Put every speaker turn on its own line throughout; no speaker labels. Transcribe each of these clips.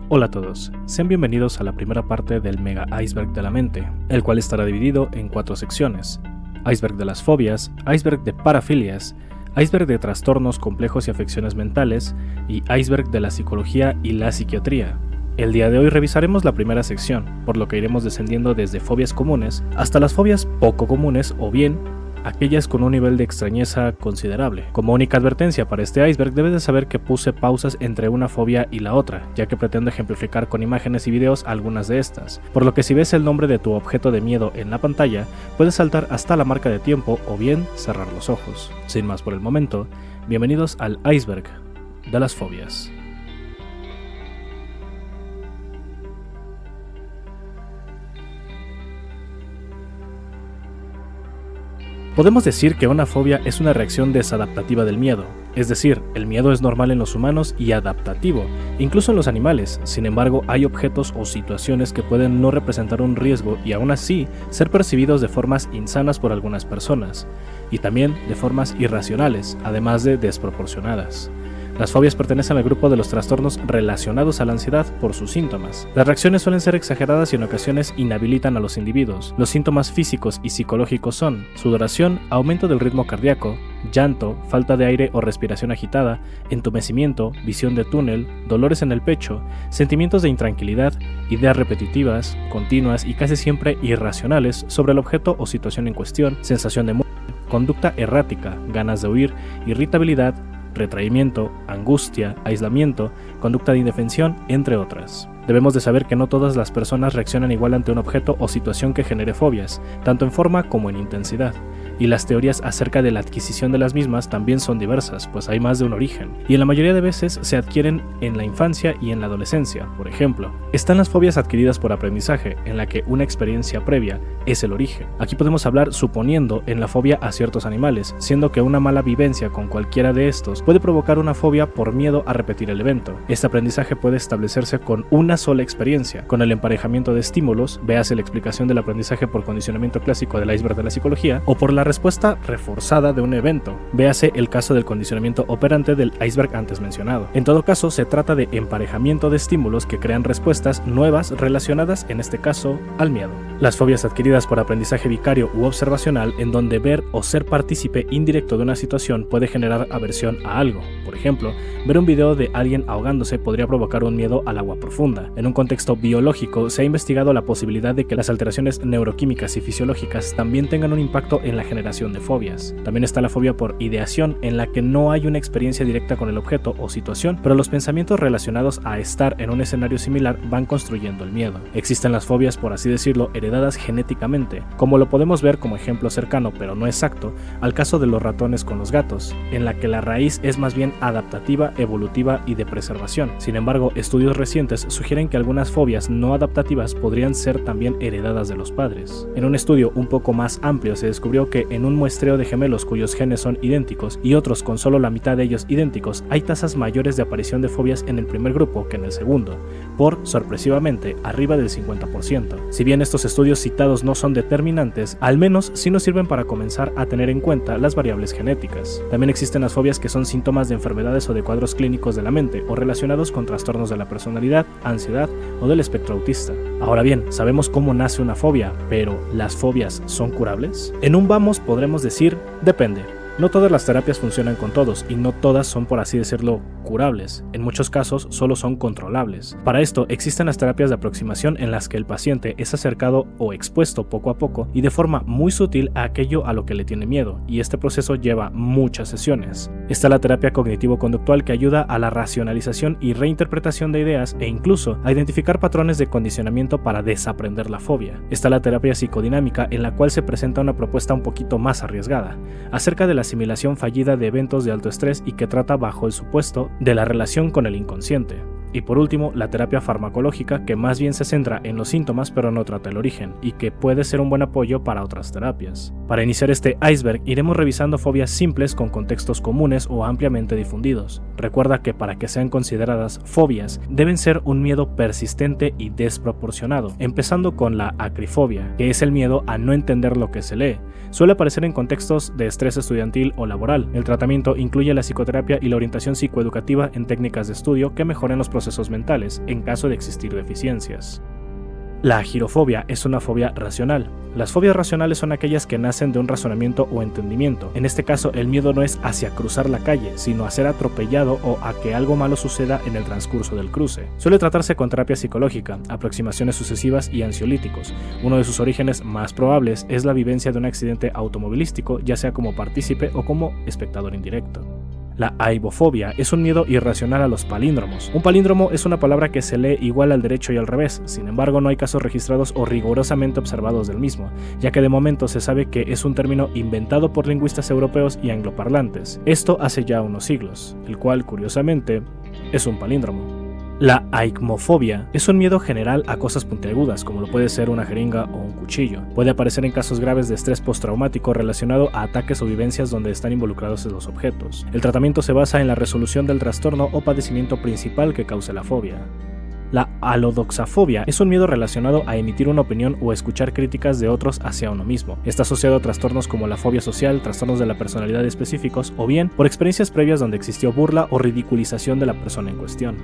Hola a todos, sean bienvenidos a la primera parte del Mega Iceberg de la mente, el cual estará dividido en 4 secciones: iceberg de las fobias, iceberg de parafilias, iceberg de trastornos complejos y afecciones mentales, y iceberg de la psicología y la psiquiatría. El día de hoy revisaremos la primera sección, por lo que iremos descendiendo desde fobias comunes hasta las fobias poco comunes o bien aquellas con un nivel de extrañeza considerable. Como única advertencia para este iceberg, debes de saber que puse pausas entre una fobia y la otra, ya que pretendo ejemplificar con imágenes y videos algunas de estas, por lo que si ves el nombre de tu objeto de miedo en la pantalla, puedes saltar hasta la marca de tiempo o bien cerrar los ojos. Sin más por el momento, bienvenidos al iceberg de las fobias. Podemos decir que una fobia es una reacción desadaptativa del miedo, es decir, el miedo es normal en los humanos y adaptativo, incluso en los animales. Sin embargo, hay objetos o situaciones que pueden no representar un riesgo y aún así ser percibidos de formas insanas por algunas personas, y también de formas irracionales, además de desproporcionadas. Las fobias pertenecen al grupo de los trastornos relacionados a la ansiedad por sus síntomas. Las reacciones suelen ser exageradas y en ocasiones inhabilitan a los individuos. Los síntomas físicos y psicológicos son sudoración, aumento del ritmo cardíaco, llanto, falta de aire o respiración agitada, entumecimiento, visión de túnel, dolores en el pecho, sentimientos de intranquilidad, ideas repetitivas, continuas y casi siempre irracionales sobre el objeto o situación en cuestión, sensación de muerte, conducta errática, ganas de huir, irritabilidad, retraimiento, angustia, aislamiento, conducta de indefensión, entre otras. Debemos de saber que no todas las personas reaccionan igual ante un objeto o situación que genere fobias, tanto en forma como en intensidad, y las teorías acerca de la adquisición de las mismas también son diversas, pues hay más de un origen, y en la mayoría de veces se adquieren en la infancia y en la adolescencia. Por ejemplo, están las fobias adquiridas por aprendizaje, en la que una experiencia previa es el origen. Aquí podemos hablar suponiendo en la fobia a ciertos animales, siendo que una mala vivencia con cualquiera de estos puede provocar una fobia por miedo a repetir el evento. Este aprendizaje puede establecerse con una sola experiencia, con el emparejamiento de estímulos, véase la explicación del aprendizaje por condicionamiento clásico del iceberg de la psicología, o por la respuesta reforzada de un evento, véase el caso del condicionamiento operante del iceberg antes mencionado. En todo caso, se trata de emparejamiento de estímulos que crean respuestas nuevas relacionadas, en este caso, al miedo. Las fobias adquiridas por aprendizaje vicario u observacional, en donde ver o ser partícipe indirecto de una situación puede generar aversión a algo. Por ejemplo, ver un video de alguien ahogándose podría provocar un miedo al agua profunda. En un contexto biológico, se ha investigado la posibilidad de que las alteraciones neuroquímicas y fisiológicas también tengan un impacto en la generación de fobias. También está la fobia por ideación, en la que no hay una experiencia directa con el objeto o situación, pero los pensamientos relacionados a estar en un escenario similar van construyendo el miedo. Existen las fobias, por así decirlo, heredadas genéticamente, como lo podemos ver como ejemplo cercano, pero no exacto, al caso de los ratones con los gatos, en la que la raíz es más bien adaptativa, evolutiva y de preservación. Sin embargo, estudios recientes sugieren que algunas fobias no adaptativas podrían ser también heredadas de los padres. En un estudio un poco más amplio se descubrió que en un muestreo de gemelos cuyos genes son idénticos y otros con solo la mitad de ellos idénticos, hay tasas mayores de aparición de fobias en el primer grupo que en el segundo, por, sorpresivamente, arriba del 50%. Si bien estos estudios citados no son determinantes, al menos sí nos sirven para comenzar a tener en cuenta las variables genéticas. También existen las fobias que son síntomas de enfermedades o de cuadros clínicos de la mente o relacionados con trastornos de la personalidad, ansiedad o del espectro autista. Ahora bien, sabemos cómo nace una fobia, pero ¿las fobias son curables? En un vamos podremos decir, depende. No todas las terapias funcionan con todos y no todas son, por así decirlo, curables. En muchos casos solo son controlables. Para esto existen las terapias de aproximación en las que el paciente es acercado o expuesto poco a poco y de forma muy sutil a aquello a lo que le tiene miedo, y este proceso lleva muchas sesiones. Está la terapia cognitivo-conductual, que ayuda a la racionalización y reinterpretación de ideas e incluso a identificar patrones de condicionamiento para desaprender la fobia. Está la terapia psicodinámica, en la cual se presenta una propuesta un poquito más arriesgada, acerca de la asimilación fallida de eventos de alto estrés y que trata bajo el supuesto de la relación con el inconsciente. Y por último, la terapia farmacológica, que más bien se centra en los síntomas pero no trata el origen, y que puede ser un buen apoyo para otras terapias. Para iniciar este iceberg, iremos revisando fobias simples con contextos comunes o ampliamente difundidos. Recuerda que para que sean consideradas fobias, deben ser un miedo persistente y desproporcionado, empezando con la acrifobia, que es el miedo a no entender lo que se lee. Suele aparecer en contextos de estrés estudiantil o laboral. El tratamiento incluye la psicoterapia y la orientación psicoeducativa en técnicas de estudio que mejoren los procesos procesos mentales en caso de existir deficiencias. La agirofobia es una fobia racional. Las fobias racionales son aquellas que nacen de un razonamiento o entendimiento. En este caso, el miedo no es hacia cruzar la calle, sino a ser atropellado o a que algo malo suceda en el transcurso del cruce. Suele tratarse con terapia psicológica, aproximaciones sucesivas y ansiolíticos. Uno de sus orígenes más probables es la vivencia de un accidente automovilístico, ya sea como partícipe o como espectador indirecto. La aibofobia es un miedo irracional a los palíndromos. Un palíndromo es una palabra que se lee igual al derecho y al revés, sin embargo no hay casos registrados o rigurosamente observados del mismo, ya que de momento se sabe que es un término inventado por lingüistas europeos y angloparlantes, esto hace ya unos siglos, el cual, curiosamente, es un palíndromo. La aikmofobia es un miedo general a cosas puntiagudas, como lo puede ser una jeringa o un cuchillo. Puede aparecer en casos graves de estrés postraumático relacionado a ataques o vivencias donde están involucrados los objetos. El tratamiento se basa en la resolución del trastorno o padecimiento principal que cause la fobia. La alodoxafobia es un miedo relacionado a emitir una opinión o escuchar críticas de otros hacia uno mismo. Está asociado a trastornos como la fobia social, trastornos de la personalidad específicos o bien por experiencias previas donde existió burla o ridiculización de la persona en cuestión.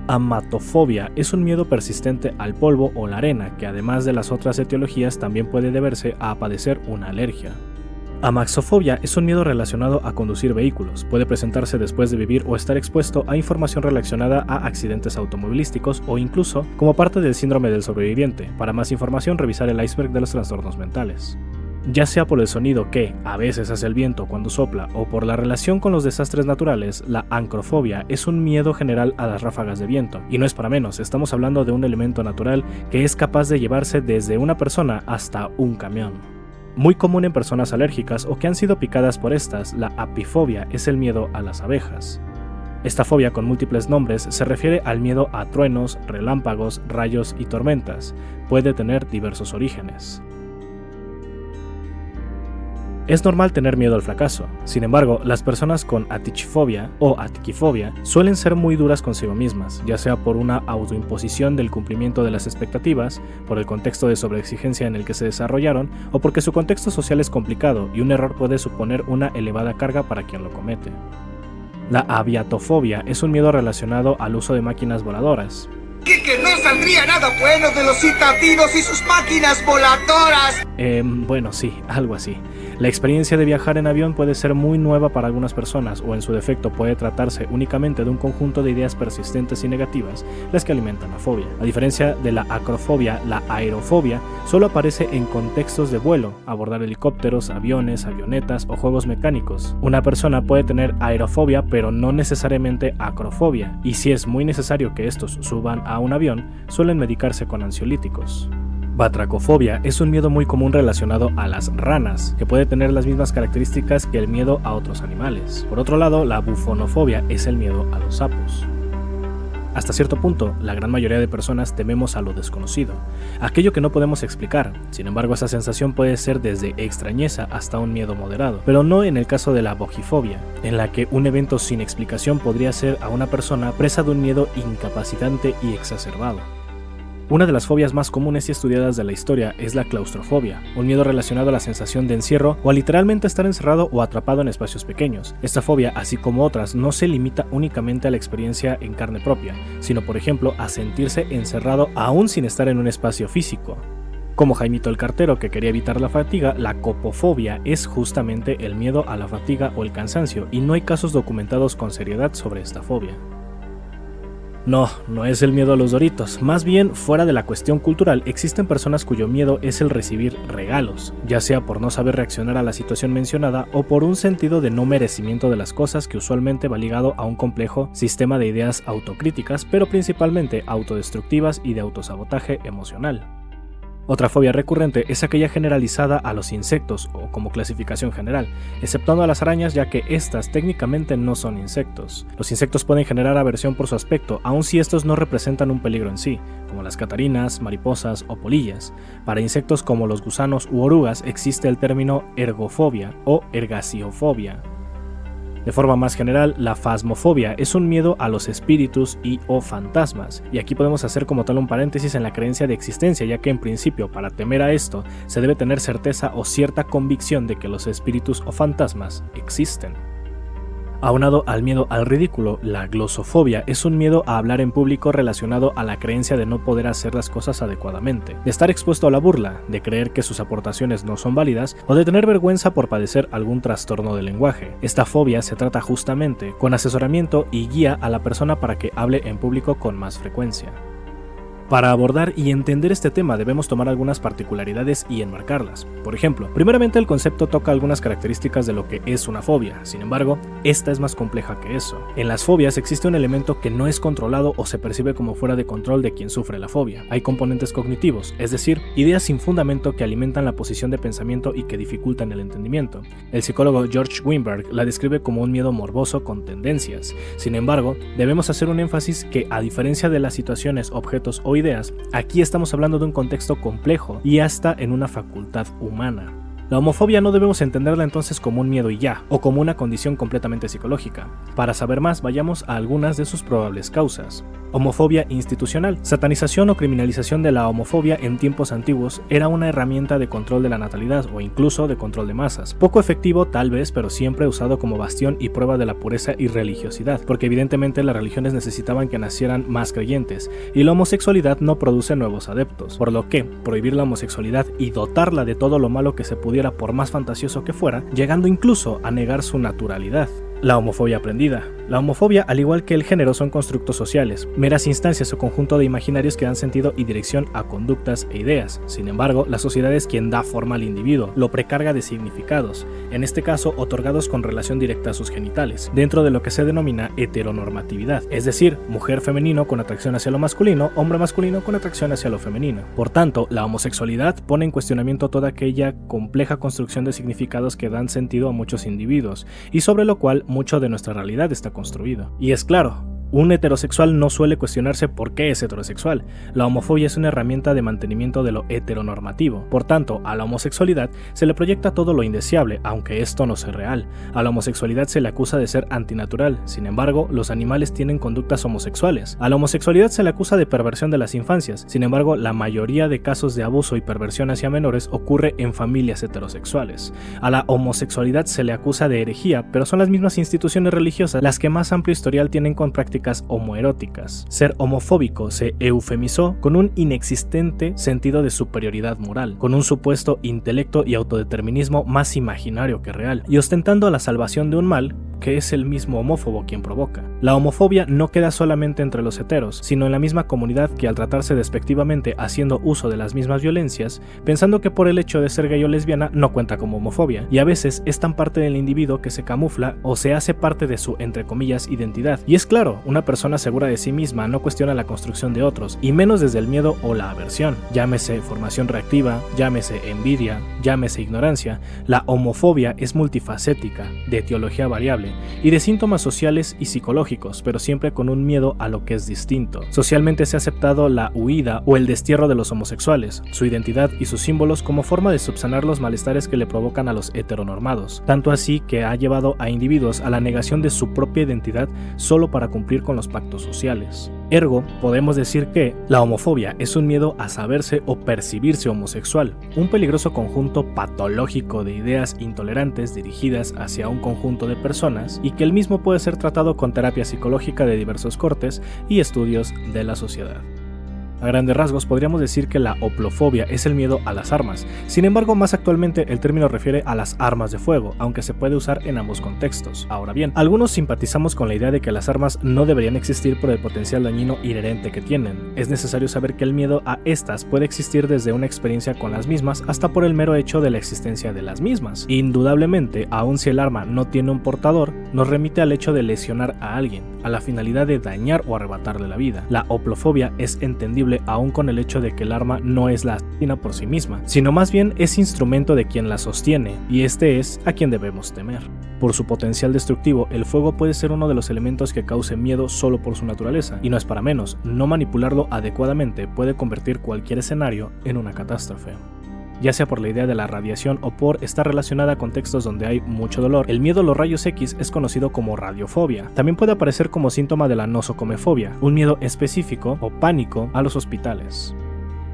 Amatofobia es un miedo persistente al polvo o la arena, que además de las otras etiologías también puede deberse a padecer una alergia. Amaxofobia es un miedo relacionado a conducir vehículos, puede presentarse después de vivir o estar expuesto a información relacionada a accidentes automovilísticos o incluso como parte del síndrome del sobreviviente. Para más información, revisar el iceberg de los trastornos mentales. Ya sea por el sonido que a veces hace el viento cuando sopla o por la relación con los desastres naturales, la ancrofobia es un miedo general a las ráfagas de viento. Y no es para menos, estamos hablando de un elemento natural que es capaz de llevarse desde una persona hasta un camión. Muy común en personas alérgicas o que han sido picadas por estas, la apifobia es el miedo a las abejas. Esta fobia, con múltiples nombres, se refiere al miedo a truenos, relámpagos, rayos y tormentas. Puede tener diversos orígenes. Es normal tener miedo al fracaso. Sin embargo, las personas con atichifobia o atiquifobia suelen ser muy duras consigo mismas, ya sea por una autoimposición del cumplimiento de las expectativas, por el contexto de sobreexigencia en el que se desarrollaron, o porque su contexto social es complicado y un error puede suponer una elevada carga para quien lo comete. La aviatofobia es un miedo relacionado al uso de máquinas voladoras.
Que no saldría nada bueno de los citadinos y sus máquinas voladoras.
Bueno, sí, algo así. La experiencia de viajar en avión puede ser muy nueva para algunas personas o en su defecto puede tratarse únicamente de un conjunto de ideas persistentes y negativas las que alimentan la fobia. A diferencia de la acrofobia, la aerofobia solo aparece en contextos de vuelo, abordar helicópteros, aviones, avionetas o juegos mecánicos. Una persona puede tener aerofobia pero no necesariamente acrofobia, y si es muy necesario que estos suban a un avión, suelen medicarse con ansiolíticos. Batracofobia es un miedo muy común relacionado a las ranas, que puede tener las mismas características que el miedo a otros animales. Por otro lado, la bufonofobia es el miedo a los sapos. Hasta cierto punto, la gran mayoría de personas tememos a lo desconocido, aquello que no podemos explicar. Sin embargo, esa sensación puede ser desde extrañeza hasta un miedo moderado, pero no en el caso de la bogifobia, en la que un evento sin explicación podría ser a una persona presa de un miedo incapacitante y exacerbado. Una de las fobias más comunes y estudiadas de la historia es la claustrofobia, un miedo relacionado a la sensación de encierro o a literalmente estar encerrado o atrapado en espacios pequeños. Esta fobia, así como otras, no se limita únicamente a la experiencia en carne propia, sino por ejemplo a sentirse encerrado aún sin estar en un espacio físico. Como Jaimito el cartero que quería evitar la fatiga, la copofobia es justamente el miedo a la fatiga o el cansancio, y no hay casos documentados con seriedad sobre esta fobia. No es el miedo a los Doritos, más bien fuera de la cuestión cultural existen personas cuyo miedo es el recibir regalos, ya sea por no saber reaccionar a la situación mencionada o por un sentido de no merecimiento de las cosas que usualmente va ligado a un complejo sistema de ideas autocríticas, pero principalmente autodestructivas y de autosabotaje emocional. Otra fobia recurrente es aquella generalizada a los insectos o como clasificación general, exceptuando a las arañas ya que estas técnicamente no son insectos. Los insectos pueden generar aversión por su aspecto, aun si estos no representan un peligro en sí, como las catarinas, mariposas o polillas. Para insectos como los gusanos u orugas existe el término ergofobia o ergasiofobia. De forma más general, la fasmofobia es un miedo a los espíritus y o fantasmas, y aquí podemos hacer como tal un paréntesis en la creencia de existencia, ya que en principio para temer a esto se debe tener certeza o cierta convicción de que los espíritus o fantasmas existen. Aunado al miedo al ridículo, la glosofobia es un miedo a hablar en público relacionado a la creencia de no poder hacer las cosas adecuadamente, de estar expuesto a la burla, de creer que sus aportaciones no son válidas o de tener vergüenza por padecer algún trastorno del lenguaje. Esta fobia se trata justamente con asesoramiento y guía a la persona para que hable en público con más frecuencia. Para abordar y entender este tema debemos tomar algunas particularidades y enmarcarlas. Por ejemplo, primeramente el concepto toca algunas características de lo que es una fobia, sin embargo, esta es más compleja que eso. En las fobias existe un elemento que no es controlado o se percibe como fuera de control de quien sufre la fobia. Hay componentes cognitivos, es decir, ideas sin fundamento que alimentan la posición de pensamiento y que dificultan el entendimiento. El psicólogo George Weinberg la describe como un miedo morboso con tendencias. Sin embargo, debemos hacer un énfasis que, a diferencia de las situaciones, objetos o ideas, aquí estamos hablando de un contexto complejo y hasta en una facultad humana. La homofobia no debemos entenderla entonces como un miedo y ya, o como una condición completamente psicológica. Para saber más, vayamos a algunas de sus probables causas. Homofobia institucional. Satanización o criminalización de la homofobia en tiempos antiguos era una herramienta de control de la natalidad o incluso de control de masas. Poco efectivo tal vez, pero siempre usado como bastión y prueba de la pureza y religiosidad, porque evidentemente las religiones necesitaban que nacieran más creyentes, y la homosexualidad no produce nuevos adeptos, por lo que prohibir la homosexualidad y dotarla de todo lo malo que se pudiera por más fantasioso que fuera, llegando incluso a negar su naturalidad. La homofobia aprendida. La homofobia, al igual que el género, son constructos sociales, meras instancias o conjunto de imaginarios que dan sentido y dirección a conductas e ideas. Sin embargo, la sociedad es quien da forma al individuo, lo precarga de significados, en este caso otorgados con relación directa a sus genitales, dentro de lo que se denomina heteronormatividad, es decir, mujer femenino con atracción hacia lo masculino, hombre masculino con atracción hacia lo femenino. Por tanto, la homosexualidad pone en cuestionamiento toda aquella compleja construcción de significados que dan sentido a muchos individuos, y sobre lo cual mucho de nuestra realidad está construido. Y es claro, un heterosexual no suele cuestionarse por qué es heterosexual. La homofobia es una herramienta de mantenimiento de lo heteronormativo. Por tanto, a la homosexualidad se le proyecta todo lo indeseable, aunque esto no sea real. A la homosexualidad se le acusa de ser antinatural. Sin embargo, los animales tienen conductas homosexuales. A la homosexualidad se le acusa de perversión de las infancias. Sin embargo, la mayoría de casos de abuso y perversión hacia menores ocurre en familias heterosexuales. A la homosexualidad se le acusa de herejía, pero son las mismas instituciones religiosas las que más amplio historial tienen con prácticas homoeróticas. Ser homofóbico se eufemizó con un inexistente sentido de superioridad moral, con un supuesto intelecto y autodeterminismo más imaginario que real, y ostentando la salvación de un mal que es el mismo homófobo quien provoca. La homofobia no queda solamente entre los heteros, sino en la misma comunidad que, al tratarse despectivamente haciendo uso de las mismas violencias, pensando que por el hecho de ser gay o lesbiana no cuenta como homofobia, y a veces es tan parte del individuo que se camufla o se hace parte de su, entre comillas, identidad. Y es claro, una persona segura de sí misma no cuestiona la construcción de otros, y menos desde el miedo o la aversión. Llámese formación reactiva, llámese envidia, llámese ignorancia, la homofobia es multifacética, de etiología variable, y de síntomas sociales y psicológicos, pero siempre con un miedo a lo que es distinto. Socialmente se ha aceptado la huida o el destierro de los homosexuales, su identidad y sus símbolos como forma de subsanar los malestares que le provocan a los heteronormados, tanto así que ha llevado a individuos a la negación de su propia identidad solo para cumplir con los pactos sociales. Ergo, podemos decir que la homofobia es un miedo a saberse o percibirse homosexual, un peligroso conjunto patológico de ideas intolerantes dirigidas hacia un conjunto de personas, y que el mismo puede ser tratado con terapia psicológica de diversos cortes y estudios de la sociedad. A grandes rasgos podríamos decir que la hoplofobia es el miedo a las armas. Sin embargo, más actualmente el término refiere a las armas de fuego, aunque se puede usar en ambos contextos. Ahora bien, algunos simpatizamos con la idea de que las armas no deberían existir por el potencial dañino inherente que tienen. Es necesario saber que el miedo a estas puede existir desde una experiencia con las mismas hasta por el mero hecho de la existencia de las mismas. Indudablemente, aun si el arma no tiene un portador, nos remite al hecho de lesionar a alguien, a la finalidad de dañar o arrebatarle la vida. La hoplofobia es entendible aún con el hecho de que el arma no es la asesina por sí misma, sino más bien es instrumento de quien la sostiene, y este es a quien debemos temer. Por su potencial destructivo, el fuego puede ser uno de los elementos que cause miedo solo por su naturaleza, y no es para menos, no manipularlo adecuadamente puede convertir cualquier escenario en una catástrofe. Ya sea por la idea de la radiación o por estar relacionada a contextos donde hay mucho dolor, el miedo a los rayos X es conocido como radiofobia. También puede aparecer como síntoma de la nosocomefobia, un miedo específico o pánico a los hospitales.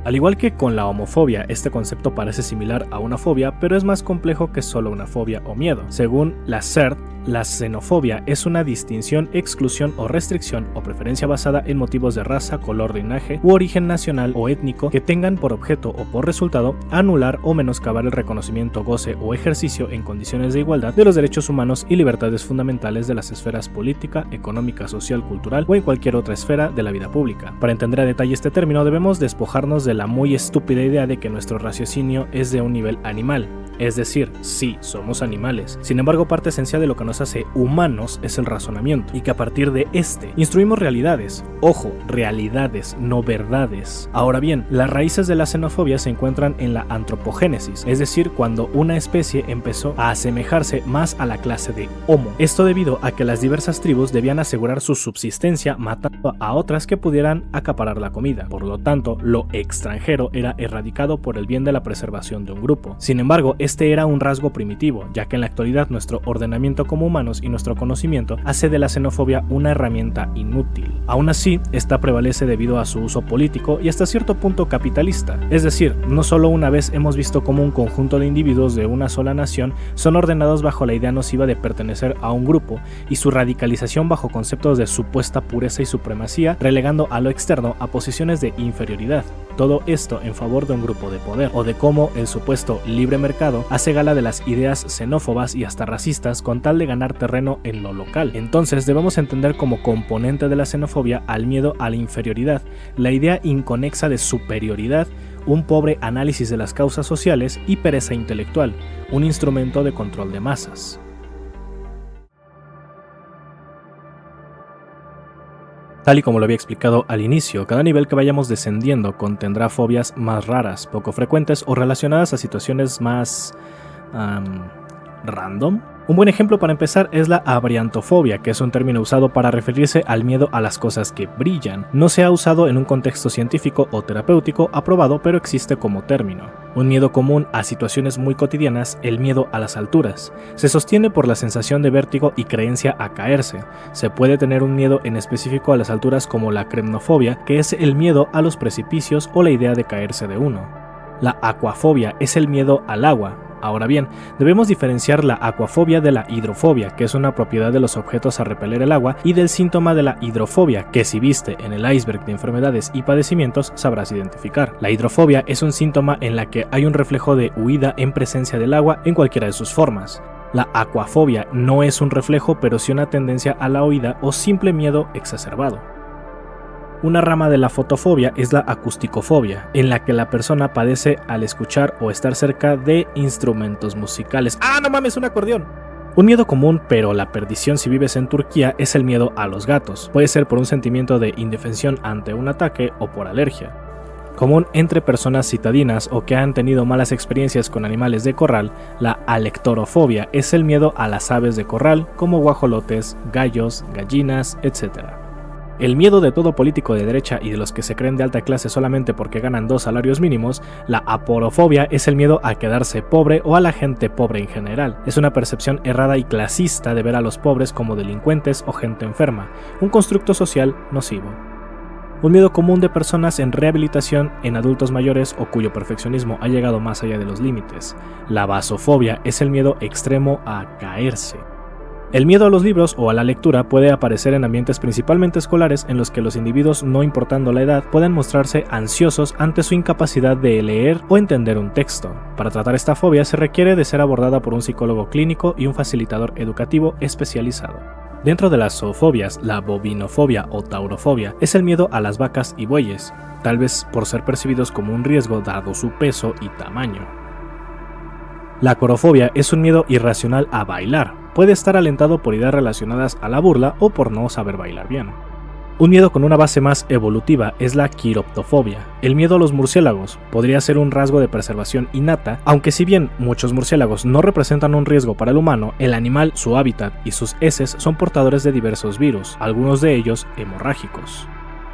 Al igual que con la homofobia, este concepto parece similar a una fobia, pero es más complejo que solo una fobia o miedo. Según la CERT, la xenofobia es una distinción, exclusión o restricción o preferencia basada en motivos de raza, color, linaje u origen nacional o étnico que tengan por objeto o por resultado anular o menoscabar el reconocimiento, goce o ejercicio en condiciones de igualdad de los derechos humanos y libertades fundamentales de las esferas política, económica, social, cultural o en cualquier otra esfera de la vida pública. Para entender a detalle este término debemos despojarnos de la muy estúpida idea de que nuestro raciocinio es de un nivel animal. Es decir, sí, somos animales. Sin embargo, parte esencial de lo que nos hace humanos es el razonamiento, y que a partir de este instruimos realidades. Ojo, realidades, no verdades. Ahora bien, las raíces de la xenofobia se encuentran en la antropogénesis, es decir, cuando una especie empezó a asemejarse más a la clase de Homo. Esto debido a que las diversas tribus debían asegurar su subsistencia matando a otras que pudieran acaparar la comida. Por lo tanto, lo extranjero era erradicado por el bien de la preservación de un grupo. Sin embargo, este era un rasgo primitivo, ya que en la actualidad nuestro ordenamiento como humanos y nuestro conocimiento hace de la xenofobia una herramienta inútil. Aún así, esta prevalece debido a su uso político y hasta cierto punto capitalista. Es decir, no solo una vez hemos visto cómo un conjunto de individuos de una sola nación son ordenados bajo la idea nociva de pertenecer a un grupo y su radicalización bajo conceptos de supuesta pureza y supremacía, relegando a lo externo a posiciones de inferioridad. Todo esto en favor de un grupo de poder, o de cómo el supuesto libre mercado hace gala de las ideas xenófobas y hasta racistas con tal de ganar terreno en lo local. Entonces debemos entender como componente de la xenofobia al miedo a la inferioridad, la idea inconexa de superioridad, un pobre análisis de las causas sociales y pereza intelectual, un instrumento de control de masas. Tal y como lo había explicado al inicio, cada nivel que vayamos descendiendo contendrá fobias más raras, poco frecuentes o relacionadas a situaciones más random. Un buen ejemplo para empezar es la abriantofobia, que es un término usado para referirse al miedo a las cosas que brillan. No se ha usado en un contexto científico o terapéutico aprobado, pero existe como término. Un miedo común a situaciones muy cotidianas, el miedo a las alturas. Se sostiene por la sensación de vértigo y creencia a caerse. Se puede tener un miedo en específico a las alturas como la cremnofobia, que es el miedo a los precipicios o la idea de caerse de uno. La aquafobia es el miedo al agua. Ahora bien, debemos diferenciar la aquafobia de la hidrofobia, que es una propiedad de los objetos a repeler el agua, y del síntoma de la hidrofobia, que si viste en el iceberg de enfermedades y padecimientos sabrás identificar. La hidrofobia es un síntoma en la que hay un reflejo de huida en presencia del agua en cualquiera de sus formas. La aquafobia no es un reflejo, pero sí una tendencia a la huida o simple miedo exacerbado. Una rama de la fotofobia es la acusticofobia, en la que la persona padece al escuchar o estar cerca de instrumentos musicales. ¡Ah, no mames, un acordeón! Un miedo común, pero la perdición si vives en Turquía, es el miedo a los gatos. Puede ser por un sentimiento de indefensión ante un ataque o por alergia. Común entre personas citadinas o que han tenido malas experiencias con animales de corral, la alectorofobia es el miedo a las aves de corral, como guajolotes, gallos, gallinas, etc. El miedo de todo político de derecha y de los que se creen de alta clase solamente porque ganan 2 salarios mínimos, la aporofobia es el miedo a quedarse pobre o a la gente pobre en general. Es una percepción errada y clasista de ver a los pobres como delincuentes o gente enferma, un constructo social nocivo. Un miedo común de personas en rehabilitación en adultos mayores o cuyo perfeccionismo ha llegado más allá de los límites. La basofobia es el miedo extremo a caerse. El miedo a los libros o a la lectura puede aparecer en ambientes principalmente escolares en los que los individuos, no importando la edad, pueden mostrarse ansiosos ante su incapacidad de leer o entender un texto. Para tratar esta fobia se requiere de ser abordada por un psicólogo clínico y un facilitador educativo especializado. Dentro de las zoofobias, la bovinofobia o taurofobia es el miedo a las vacas y bueyes, tal vez por ser percibidos como un riesgo dado su peso y tamaño. La corofobia es un miedo irracional a bailar. Puede estar alentado por ideas relacionadas a la burla o por no saber bailar bien. Un miedo con una base más evolutiva es la quiroptofobia. El miedo a los murciélagos podría ser un rasgo de preservación innata, aunque si bien muchos murciélagos no representan un riesgo para el humano, el animal, su hábitat y sus heces son portadores de diversos virus, algunos de ellos hemorrágicos.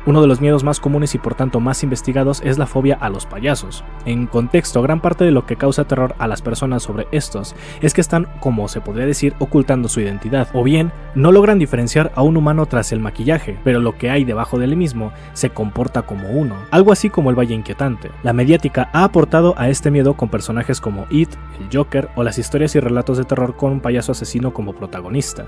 Uno de los miedos más comunes y por tanto más investigados es la fobia a los payasos. En contexto, gran parte de lo que causa terror a las personas sobre estos es que están, como se podría decir, ocultando su identidad, o bien no logran diferenciar a un humano tras el maquillaje, pero lo que hay debajo del mismo se comporta como uno, algo así como el Valle Inquietante. La mediática ha aportado a este miedo con personajes como It, el Joker o las historias y relatos de terror con un payaso asesino como protagonista.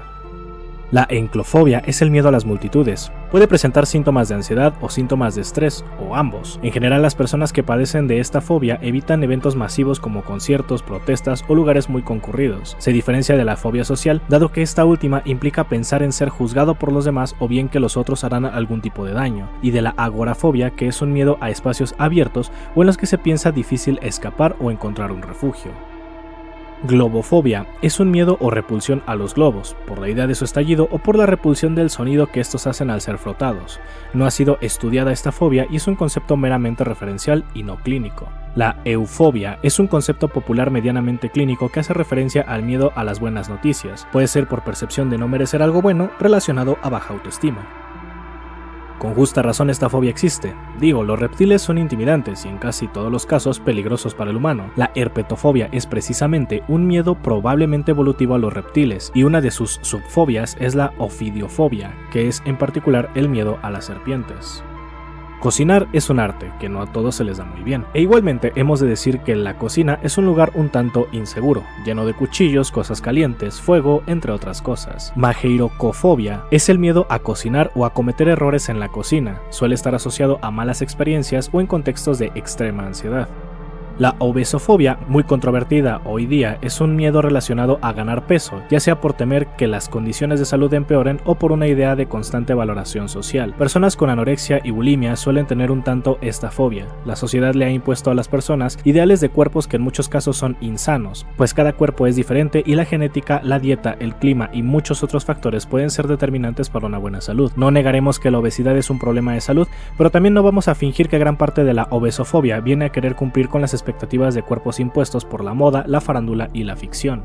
La enclofobia es el miedo a las multitudes. Puede presentar síntomas de ansiedad o síntomas de estrés, o ambos. En general, las personas que padecen de esta fobia evitan eventos masivos como conciertos, protestas o lugares muy concurridos. Se diferencia de la fobia social, dado que esta última implica pensar en ser juzgado por los demás o bien que los otros harán algún tipo de daño, y de la agorafobia, que es un miedo a espacios abiertos o en los que se piensa difícil escapar o encontrar un refugio. Globofobia es un miedo o repulsión a los globos, por la idea de su estallido o por la repulsión del sonido que estos hacen al ser frotados. No ha sido estudiada esta fobia y es un concepto meramente referencial y no clínico. La eufobia es un concepto popular medianamente clínico que hace referencia al miedo a las buenas noticias. Puede ser por percepción de no merecer algo bueno relacionado a baja autoestima. Con justa razón esta fobia existe. Digo, los reptiles son intimidantes y en casi todos los casos peligrosos para el humano. La herpetofobia es precisamente un miedo probablemente evolutivo a los reptiles, y una de sus subfobias es la ofidiofobia, que es en particular el miedo a las serpientes. Cocinar es un arte que no a todos se les da muy bien, e igualmente hemos de decir que la cocina es un lugar un tanto inseguro, lleno de cuchillos, cosas calientes, fuego, entre otras cosas. Mageirocofobia es el miedo a cocinar o a cometer errores en la cocina, suele estar asociado a malas experiencias o en contextos de extrema ansiedad. La obesofobia, muy controvertida hoy día, es un miedo relacionado a ganar peso, ya sea por temer que las condiciones de salud empeoren o por una idea de constante valoración social. Personas con anorexia y bulimia suelen tener un tanto esta fobia. La sociedad le ha impuesto a las personas ideales de cuerpos que en muchos casos son insanos, pues cada cuerpo es diferente y la genética, la dieta, el clima y muchos otros factores pueden ser determinantes para una buena salud. No negaremos que la obesidad es un problema de salud, pero también no vamos a fingir que gran parte de la obesofobia viene a querer cumplir con las expectativas de cuerpos impuestos por la moda, la farándula y la ficción.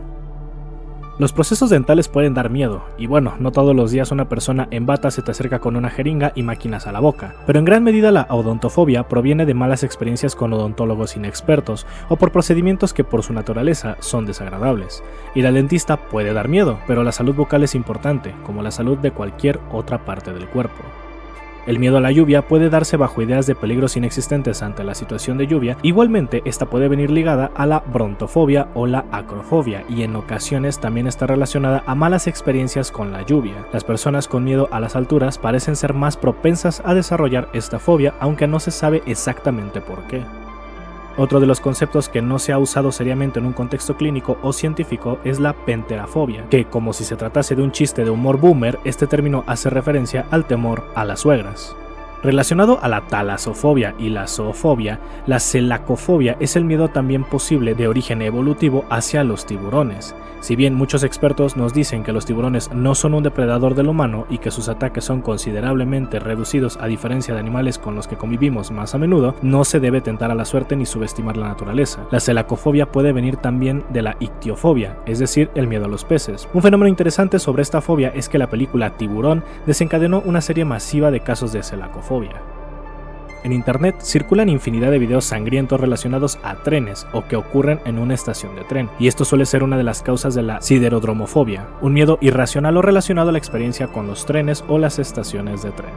Los procesos dentales pueden dar miedo, y bueno, no todos los días una persona en bata se te acerca con una jeringa y máquinas a la boca, pero en gran medida la odontofobia proviene de malas experiencias con odontólogos inexpertos o por procedimientos que por su naturaleza son desagradables. Ir al dentista puede dar miedo, pero la salud bucal es importante, como la salud de cualquier otra parte del cuerpo. El miedo a la lluvia puede darse bajo ideas de peligros inexistentes ante la situación de lluvia. Igualmente, esta puede venir ligada a la brontofobia o la acrofobia, y en ocasiones también está relacionada a malas experiencias con la lluvia. Las personas con miedo a las alturas parecen ser más propensas a desarrollar esta fobia, aunque no se sabe exactamente por qué. Otro de los conceptos que no se ha usado seriamente en un contexto clínico o científico es la penterafobia, que, como si se tratase de un chiste de humor boomer, este término hace referencia al temor a las suegras. Relacionado a la talasofobia y la zoofobia, la celacofobia es el miedo también posible de origen evolutivo hacia los tiburones. Si bien muchos expertos nos dicen que los tiburones no son un depredador del humano y que sus ataques son considerablemente reducidos a diferencia de animales con los que convivimos más a menudo, no se debe tentar a la suerte ni subestimar la naturaleza. La celacofobia puede venir también de la ictiofobia, es decir, el miedo a los peces. Un fenómeno interesante sobre esta fobia es que la película Tiburón desencadenó una serie masiva de casos de celacofobia. En internet circulan infinidad de videos sangrientos relacionados a trenes o que ocurren en una estación de tren, y esto suele ser una de las causas de la siderodromofobia, un miedo irracional o relacionado a la experiencia con los trenes o las estaciones de tren.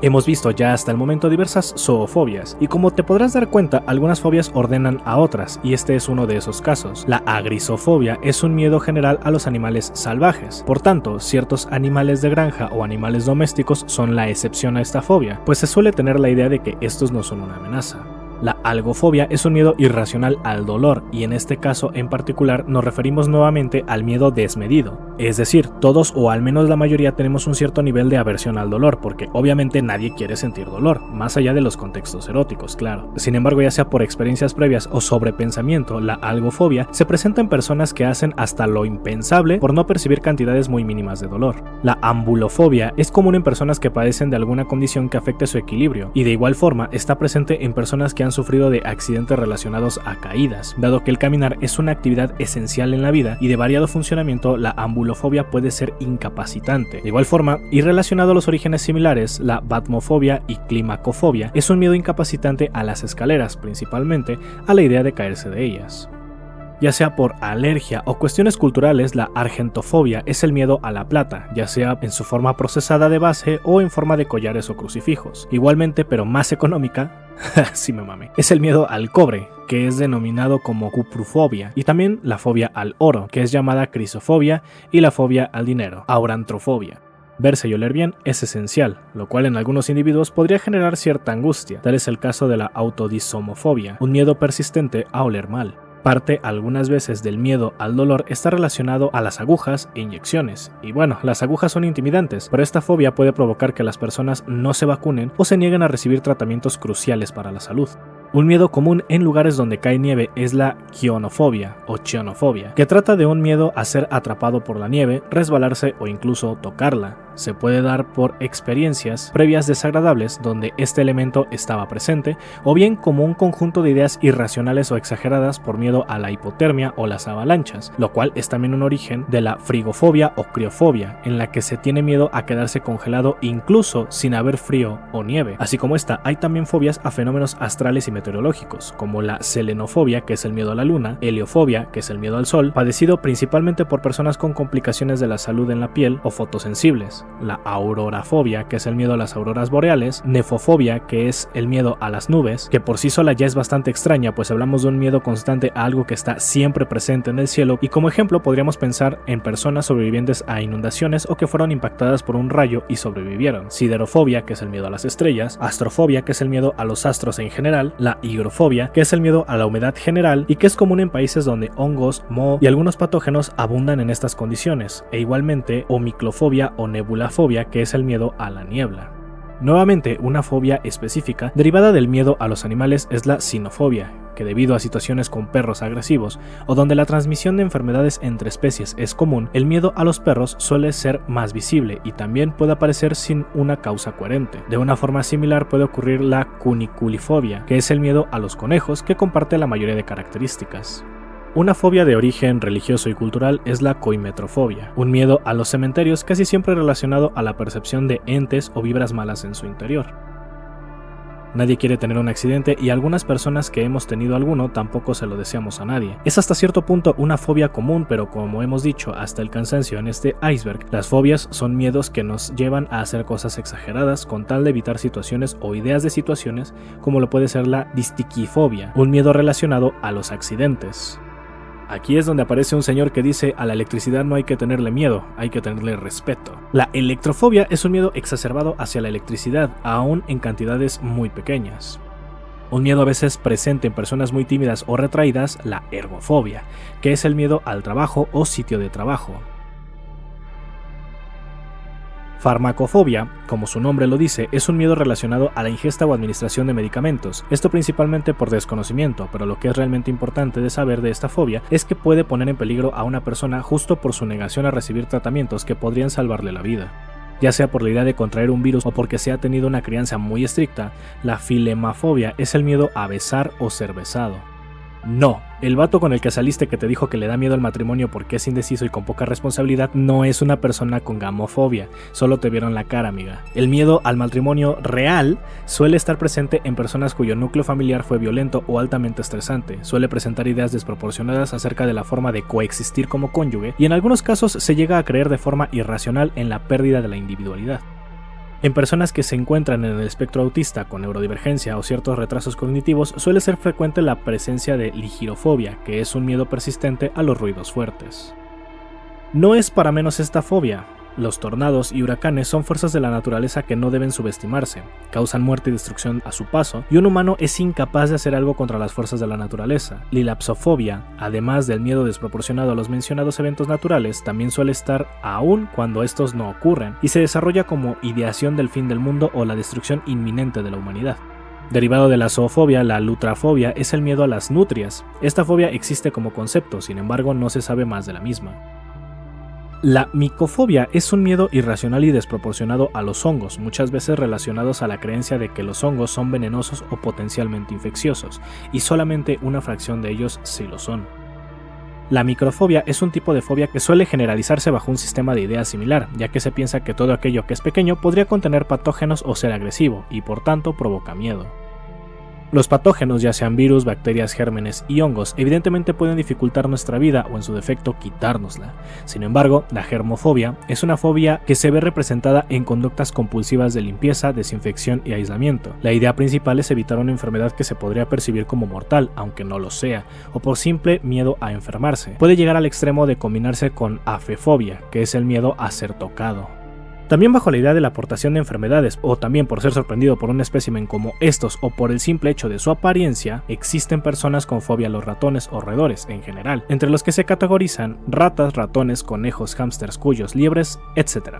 Hemos visto ya hasta el momento diversas zoofobias, y como te podrás dar cuenta, algunas fobias ordenan a otras, y este es uno de esos casos. La agrisofobia es un miedo general a los animales salvajes. Por tanto, ciertos animales de granja o animales domésticos son la excepción a esta fobia, pues se suele tener la idea de que estos no son una amenaza. La algofobia es un miedo irracional al dolor, y en este caso en particular nos referimos nuevamente al miedo desmedido. Es decir, todos o al menos la mayoría tenemos un cierto nivel de aversión al dolor, porque obviamente nadie quiere sentir dolor, más allá de los contextos eróticos, claro. Sin embargo, ya sea por experiencias previas o sobrepensamiento, la algofobia se presenta en personas que hacen hasta lo impensable por no percibir cantidades muy mínimas de dolor. La ambulofobia es común en personas que padecen de alguna condición que afecte su equilibrio, y de igual forma está presente en personas que han han sufrido de accidentes relacionados a caídas. Dado que el caminar es una actividad esencial en la vida y de variado funcionamiento, la ambulofobia puede ser incapacitante. De igual forma, y relacionado a los orígenes similares, la batmofobia y climacofobia es un miedo incapacitante a las escaleras, principalmente a la idea de caerse de ellas. Ya sea por alergia o cuestiones culturales, la argentofobia es el miedo a la plata, ya sea en su forma procesada de base o en forma de collares o crucifijos. Igualmente, pero más económica, sí me mame, es el miedo al cobre, que es denominado como cuprufobia, y también la fobia al oro, que es llamada crisofobia, y la fobia al dinero, aurantrofobia. Verse y oler bien es esencial, lo cual en algunos individuos podría generar cierta angustia. Tal es el caso de la autodisomofobia, un miedo persistente a oler mal. Parte algunas veces del miedo al dolor está relacionado a las agujas e inyecciones. Y bueno, las agujas son intimidantes, pero esta fobia puede provocar que las personas no se vacunen o se nieguen a recibir tratamientos cruciales para la salud. Un miedo común en lugares donde cae nieve es la quionofobia o chionofobia, que trata de un miedo a ser atrapado por la nieve, resbalarse o incluso tocarla. Se puede dar por experiencias previas desagradables donde este elemento estaba presente, o bien como un conjunto de ideas irracionales o exageradas por miedo a la hipotermia o las avalanchas, lo cual es también un origen de la frigofobia o criofobia, en la que se tiene miedo a quedarse congelado incluso sin haber frío o nieve. Así como esta, hay también fobias a fenómenos astrales y meteorológicos, como la selenofobia, que es el miedo a la luna, heliofobia, que es el miedo al sol, padecido principalmente por personas con complicaciones de la salud en la piel o fotosensibles, la aurorafobia, que es el miedo a las auroras boreales, nefofobia, que es el miedo a las nubes, que por sí sola ya es bastante extraña, pues hablamos de un miedo constante a algo que está siempre presente en el cielo, y como ejemplo podríamos pensar en personas sobrevivientes a inundaciones o que fueron impactadas por un rayo y sobrevivieron, siderofobia, que es el miedo a las estrellas, astrofobia, que es el miedo a los astros en general, la higrofobia, que es el miedo a la humedad general y que es común en países donde hongos, moho y algunos patógenos abundan en estas condiciones, e igualmente omiclofobia o nebulafobia, que es el miedo a la niebla. Nuevamente, una fobia específica derivada del miedo a los animales es la sinofobia, que debido a situaciones con perros agresivos o donde la transmisión de enfermedades entre especies es común, el miedo a los perros suele ser más visible y también puede aparecer sin una causa coherente. De una forma similar puede ocurrir la cuniculifobia, que es el miedo a los conejos, que comparte la mayoría de características. Una fobia de origen religioso y cultural es la coimetrofobia, un miedo a los cementerios casi siempre relacionado a la percepción de entes o vibras malas en su interior. Nadie quiere tener un accidente y algunas personas que hemos tenido alguno tampoco se lo deseamos a nadie. Es hasta cierto punto una fobia común, pero como hemos dicho hasta el cansancio en este iceberg, las fobias son miedos que nos llevan a hacer cosas exageradas con tal de evitar situaciones o ideas de situaciones, como lo puede ser la distiquifobia, un miedo relacionado a los accidentes. Aquí es donde aparece un señor que dice: a la electricidad no hay que tenerle miedo, hay que tenerle respeto. La electrofobia es un miedo exacerbado hacia la electricidad, aún en cantidades muy pequeñas. Un miedo a veces presente en personas muy tímidas o retraídas, la ergofobia, que es el miedo al trabajo o sitio de trabajo. Farmacofobia, como su nombre lo dice, es un miedo relacionado a la ingesta o administración de medicamentos, esto principalmente por desconocimiento, pero lo que es realmente importante de saber de esta fobia es que puede poner en peligro a una persona justo por su negación a recibir tratamientos que podrían salvarle la vida. Ya sea por la idea de contraer un virus o porque se ha tenido una crianza muy estricta, la filemafobia es el miedo a besar o ser besado. No, el vato con el que saliste que te dijo que le da miedo al matrimonio porque es indeciso y con poca responsabilidad no es una persona con gamofobia, solo te vieron la cara, amiga. El miedo al matrimonio real suele estar presente en personas cuyo núcleo familiar fue violento o altamente estresante, suele presentar ideas desproporcionadas acerca de la forma de coexistir como cónyuge y en algunos casos se llega a creer de forma irracional en la pérdida de la individualidad. En personas que se encuentran en el espectro autista con neurodivergencia o ciertos retrasos cognitivos suele ser frecuente la presencia de ligirofobia, que es un miedo persistente a los ruidos fuertes. No es para menos esta fobia. Los tornados y huracanes son fuerzas de la naturaleza que no deben subestimarse, causan muerte y destrucción a su paso, y un humano es incapaz de hacer algo contra las fuerzas de la naturaleza. La lapsofobia, además del miedo desproporcionado a los mencionados eventos naturales, también suele estar aún cuando estos no ocurren, y se desarrolla como ideación del fin del mundo o la destrucción inminente de la humanidad. Derivado de la zoofobia, la lutrafobia es el miedo a las nutrias. Esta fobia existe como concepto, sin embargo no se sabe más de la misma. La micofobia es un miedo irracional y desproporcionado a los hongos, muchas veces relacionados a la creencia de que los hongos son venenosos o potencialmente infecciosos, y solamente una fracción de ellos sí lo son. La microfobia es un tipo de fobia que suele generalizarse bajo un sistema de ideas similar, ya que se piensa que todo aquello que es pequeño podría contener patógenos o ser agresivo, y por tanto provoca miedo. Los patógenos, ya sean virus, bacterias, gérmenes y hongos, evidentemente pueden dificultar nuestra vida o en su defecto quitárnosla. Sin embargo, la germofobia es una fobia que se ve representada en conductas compulsivas de limpieza, desinfección y aislamiento. La idea principal es evitar una enfermedad que se podría percibir como mortal, aunque no lo sea, o por simple miedo a enfermarse. Puede llegar al extremo de combinarse con afefobia, que es el miedo a ser tocado. También bajo la idea de la aportación de enfermedades, o también por ser sorprendido por un espécimen como estos o por el simple hecho de su apariencia, existen personas con fobia a los ratones o roedores en general, entre los que se categorizan ratas, ratones, conejos, hámsters, cuyos, liebres, etc.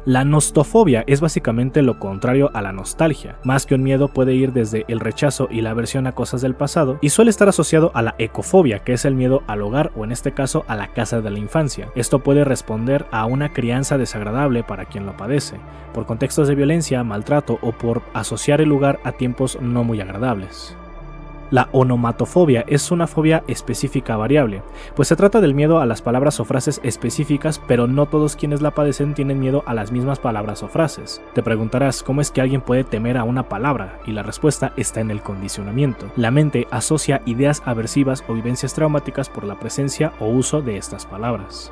La nostofobia es básicamente lo contrario a la nostalgia. Más que un miedo, puede ir desde el rechazo y la aversión a cosas del pasado, y suele estar asociado a la ecofobia, que es el miedo al hogar o en este caso a la casa de la infancia. Esto puede responder a una crianza desagradable para quien lo padece, por contextos de violencia, maltrato o por asociar el lugar a tiempos no muy agradables. La onomatofobia es una fobia específica variable, pues se trata del miedo a las palabras o frases específicas, pero no todos quienes la padecen tienen miedo a las mismas palabras o frases. Te preguntarás cómo es que alguien puede temer a una palabra, y la respuesta está en el condicionamiento. La mente asocia ideas aversivas o vivencias traumáticas por la presencia o uso de estas palabras.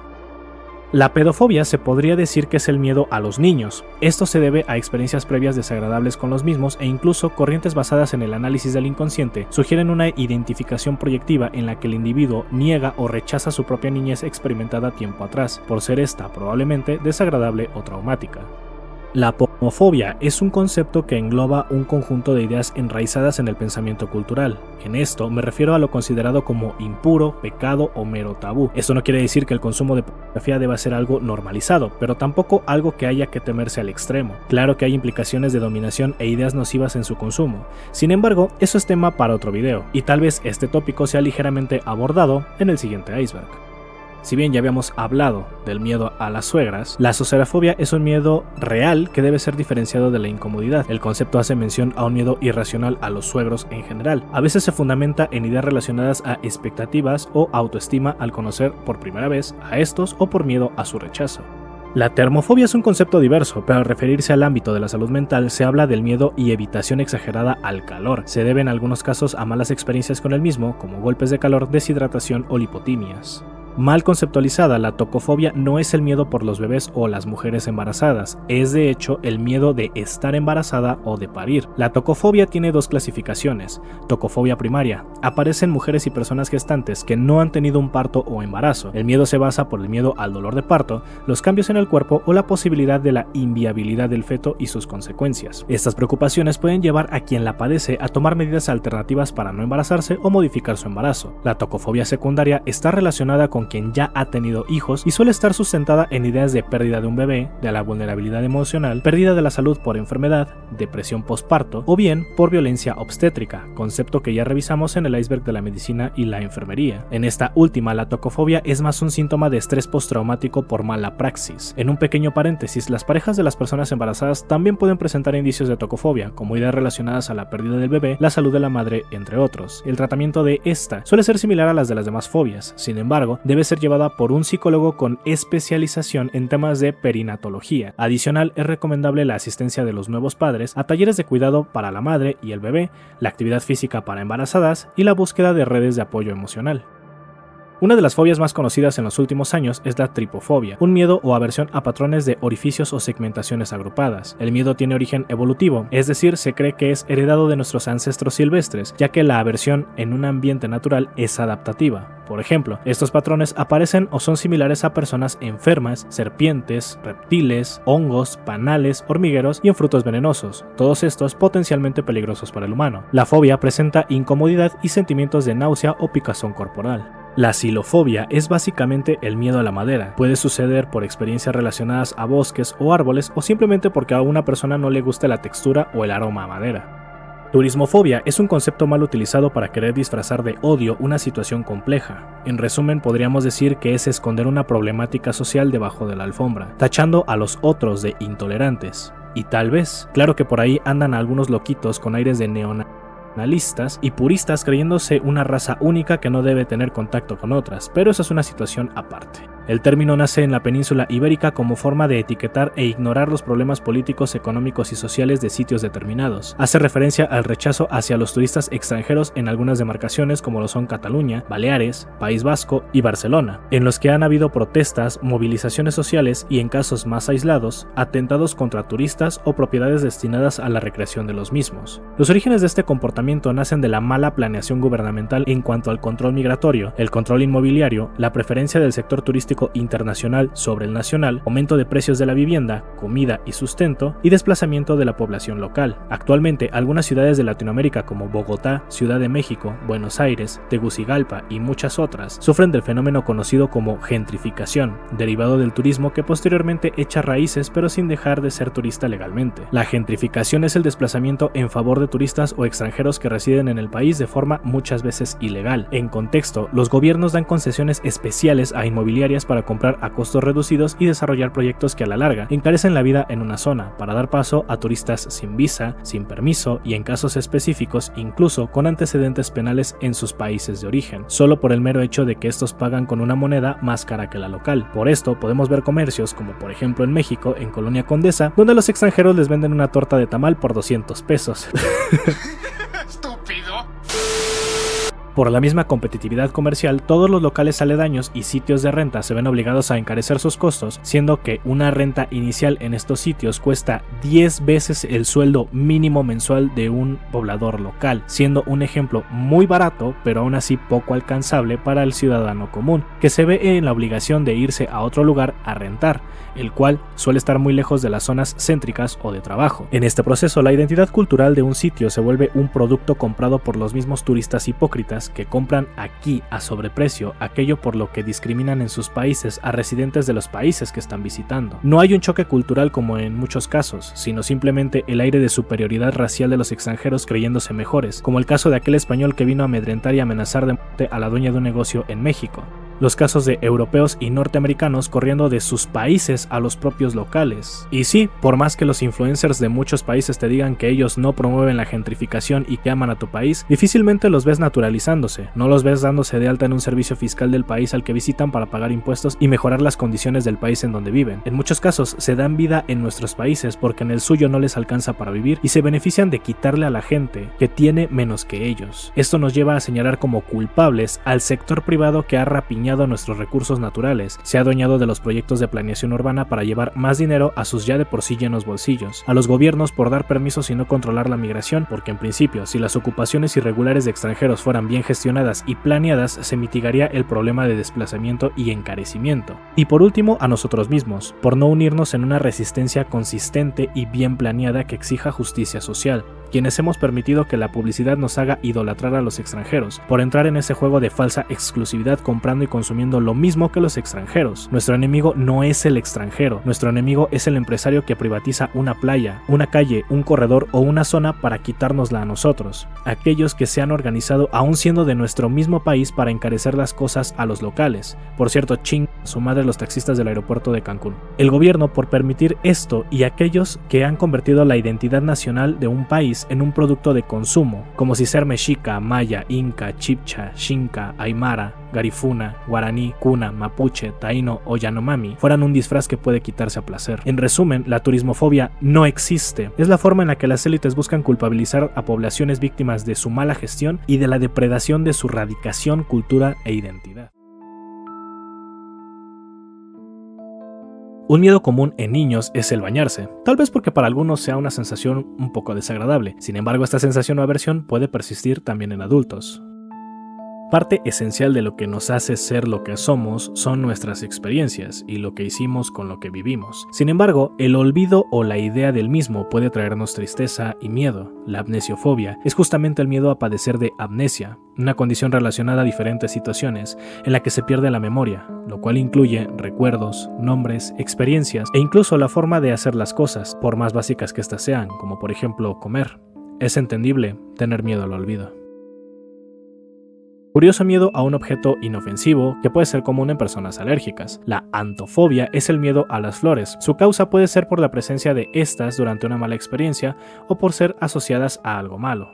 La pedofobia se podría decir que es el miedo a los niños. Esto se debe a experiencias previas desagradables con los mismos e incluso corrientes basadas en el análisis del inconsciente sugieren una identificación proyectiva en la que el individuo niega o rechaza su propia niñez experimentada tiempo atrás, por ser esta probablemente desagradable o traumática. La pomofobia es un concepto que engloba un conjunto de ideas enraizadas en el pensamiento cultural. En esto me refiero a lo considerado como impuro, pecado o mero tabú. Esto no quiere decir que el consumo de pornografía deba ser algo normalizado, pero tampoco algo que haya que temerse al extremo. Claro que hay implicaciones de dominación e ideas nocivas en su consumo. Sin embargo, eso es tema para otro video, y tal vez este tópico sea ligeramente abordado en el siguiente iceberg. Si bien ya habíamos hablado del miedo a las suegras, la socerafobia es un miedo real que debe ser diferenciado de la incomodidad. El concepto hace mención a un miedo irracional a los suegros en general. A veces se fundamenta en ideas relacionadas a expectativas o autoestima al conocer por primera vez a estos o por miedo a su rechazo. La termofobia es un concepto diverso, pero al referirse al ámbito de la salud mental se habla del miedo y evitación exagerada al calor. Se debe en algunos casos a malas experiencias con el mismo, como golpes de calor, deshidratación o lipotimias. Mal conceptualizada, la tocofobia no es el miedo por los bebés o las mujeres embarazadas, es de hecho el miedo de estar embarazada o de parir. La tocofobia tiene dos clasificaciones. Tocofobia primaria: aparece en mujeres y personas gestantes que no han tenido un parto o embarazo. El miedo se basa por el miedo al dolor de parto, los cambios en el cuerpo o la posibilidad de la inviabilidad del feto y sus consecuencias. Estas preocupaciones pueden llevar a quien la padece a tomar medidas alternativas para no embarazarse o modificar su embarazo. La tocofobia secundaria está relacionada con quien ya ha tenido hijos y suele estar sustentada en ideas de pérdida de un bebé, de la vulnerabilidad emocional, pérdida de la salud por enfermedad, depresión postparto o bien por violencia obstétrica, concepto que ya revisamos en el iceberg de la medicina y la enfermería. En esta última, la tocofobia es más un síntoma de estrés postraumático por mala praxis. En un pequeño paréntesis, las parejas de las personas embarazadas también pueden presentar indicios de tocofobia, como ideas relacionadas a la pérdida del bebé, la salud de la madre, entre otros. El tratamiento de esta suele ser similar a las de las demás fobias, sin embargo, debe ser llevada por un psicólogo con especialización en temas de perinatología. Adicional, es recomendable la asistencia de los nuevos padres a talleres de cuidado para la madre y el bebé, la actividad física para embarazadas y la búsqueda de redes de apoyo emocional. Una de las fobias más conocidas en los últimos años es la tripofobia, un miedo o aversión a patrones de orificios o segmentaciones agrupadas. El miedo tiene origen evolutivo, es decir, se cree que es heredado de nuestros ancestros silvestres, ya que la aversión en un ambiente natural es adaptativa. Por ejemplo, estos patrones aparecen o son similares a personas enfermas, serpientes, reptiles, hongos, panales, hormigueros y en frutos venenosos, todos estos potencialmente peligrosos para el humano. La fobia presenta incomodidad y sentimientos de náusea o picazón corporal. La xilofobia es básicamente el miedo a la madera. Puede suceder por experiencias relacionadas a bosques o árboles o simplemente porque a una persona no le gusta la textura o el aroma a madera. Turismofobia es un concepto mal utilizado para querer disfrazar de odio una situación compleja. En resumen, podríamos decir que es esconder una problemática social debajo de la alfombra, tachando a los otros de intolerantes. Y tal vez, claro que por ahí andan algunos loquitos con aires de neonazistas y puristas creyéndose una raza única que no debe tener contacto con otras, pero esa es una situación aparte. El término nace en la península ibérica como forma de etiquetar e ignorar los problemas políticos, económicos y sociales de sitios determinados. Hace referencia al rechazo hacia los turistas extranjeros en algunas demarcaciones como lo son Cataluña, Baleares, País Vasco y Barcelona, en los que han habido protestas, movilizaciones sociales y, en casos más aislados, atentados contra turistas o propiedades destinadas a la recreación de los mismos. Los orígenes de este comportamiento nacen de la mala planeación gubernamental en cuanto al control migratorio, el control inmobiliario, la preferencia del sector turístico internacional sobre el nacional, aumento de precios de la vivienda, comida y sustento, y desplazamiento de la población local. Actualmente, algunas ciudades de Latinoamérica como Bogotá, Ciudad de México, Buenos Aires, Tegucigalpa y muchas otras sufren del fenómeno conocido como gentrificación, derivado del turismo que posteriormente echa raíces pero sin dejar de ser turista legalmente. La gentrificación es el desplazamiento en favor de turistas o extranjeros que residen en el país de forma muchas veces ilegal. En contexto, los gobiernos dan concesiones especiales a inmobiliarias para comprar a costos reducidos y desarrollar proyectos que a la larga encarecen la vida en una zona, para dar paso a turistas sin visa, sin permiso y en casos específicos incluso con antecedentes penales en sus países de origen, solo por el mero hecho de que estos pagan con una moneda más cara que la local. Por esto podemos ver comercios como por ejemplo en México, en Colonia Condesa, donde a los extranjeros les venden una torta de tamal por 200 pesos.
¡Estúpido!
Por la misma competitividad comercial, todos los locales aledaños y sitios de renta se ven obligados a encarecer sus costos, siendo que una renta inicial en estos sitios cuesta 10 veces el sueldo mínimo mensual de un poblador local, siendo un ejemplo muy barato, pero aún así poco alcanzable para el ciudadano común, que se ve en la obligación de irse a otro lugar a rentar, el cual suele estar muy lejos de las zonas céntricas o de trabajo. En este proceso, la identidad cultural de un sitio se vuelve un producto comprado por los mismos turistas hipócritas que compran aquí a sobreprecio aquello por lo que discriminan en sus países a residentes de los países que están visitando. No hay un choque cultural como en muchos casos, sino simplemente el aire de superioridad racial de los extranjeros creyéndose mejores, como el caso de aquel español que vino a amedrentar y amenazar de muerte a la dueña de un negocio en México. Los casos de europeos y norteamericanos corriendo de sus países a los propios locales. Y sí, por más que los influencers de muchos países te digan que ellos no promueven la gentrificación y que aman a tu país, difícilmente los ves naturalizándose, no los ves dándose de alta en un servicio fiscal del país al que visitan para pagar impuestos y mejorar las condiciones del país en donde viven. En muchos casos se dan vida en nuestros países porque en el suyo no les alcanza para vivir y se benefician de quitarle a la gente que tiene menos que ellos. Esto nos lleva a señalar como culpables al sector privado que ha rapiñado nuestros recursos naturales, se ha adueñado de los proyectos de planeación urbana para llevar más dinero a sus ya de por sí llenos bolsillos, a los gobiernos por dar permisos y no controlar la migración, porque en principio, si las ocupaciones irregulares de extranjeros fueran bien gestionadas y planeadas, se mitigaría el problema de desplazamiento y encarecimiento. Y por último, a nosotros mismos, por no unirnos en una resistencia consistente y bien planeada que exija justicia social, quienes hemos permitido que la publicidad nos haga idolatrar a los extranjeros, por entrar en ese juego de falsa exclusividad comprando y consumiendo lo mismo que los extranjeros. Nuestro enemigo no es el extranjero, nuestro enemigo es el empresario que privatiza una playa, una calle, un corredor o una zona para quitárnosla a nosotros, aquellos que se han organizado aún siendo de nuestro mismo país para encarecer las cosas a los locales. Por cierto, su madre los taxistas del aeropuerto de Cancún. El gobierno por permitir esto y aquellos que han convertido la identidad nacional de un país en un producto de consumo, como si ser mexica, maya, inca, chibcha, xinca, aymara, garifuna, guaraní, cuna, mapuche, taíno o yanomami fueran un disfraz que puede quitarse a placer. En resumen, la turismofobia no existe. Es la forma en la que las élites buscan culpabilizar a poblaciones víctimas de su mala gestión y de la depredación de su radicación, cultura e identidad. Un miedo común en niños es el bañarse, tal vez porque para algunos sea una sensación un poco desagradable. Sin embargo, esta sensación o aversión puede persistir también en adultos. Parte esencial de lo que nos hace ser lo que somos son nuestras experiencias y lo que hicimos con lo que vivimos. Sin embargo, el olvido o la idea del mismo puede traernos tristeza y miedo. La amnesiofobia es justamente el miedo a padecer de amnesia, una condición relacionada a diferentes situaciones en la que se pierde la memoria, lo cual incluye recuerdos, nombres, experiencias e incluso la forma de hacer las cosas, por más básicas que éstas sean, como por ejemplo comer. Es entendible tener miedo al olvido. Curioso miedo a un objeto inofensivo que puede ser común en personas alérgicas. La antofobia es el miedo a las flores. Su causa puede ser por la presencia de estas durante una mala experiencia o por ser asociadas a algo malo.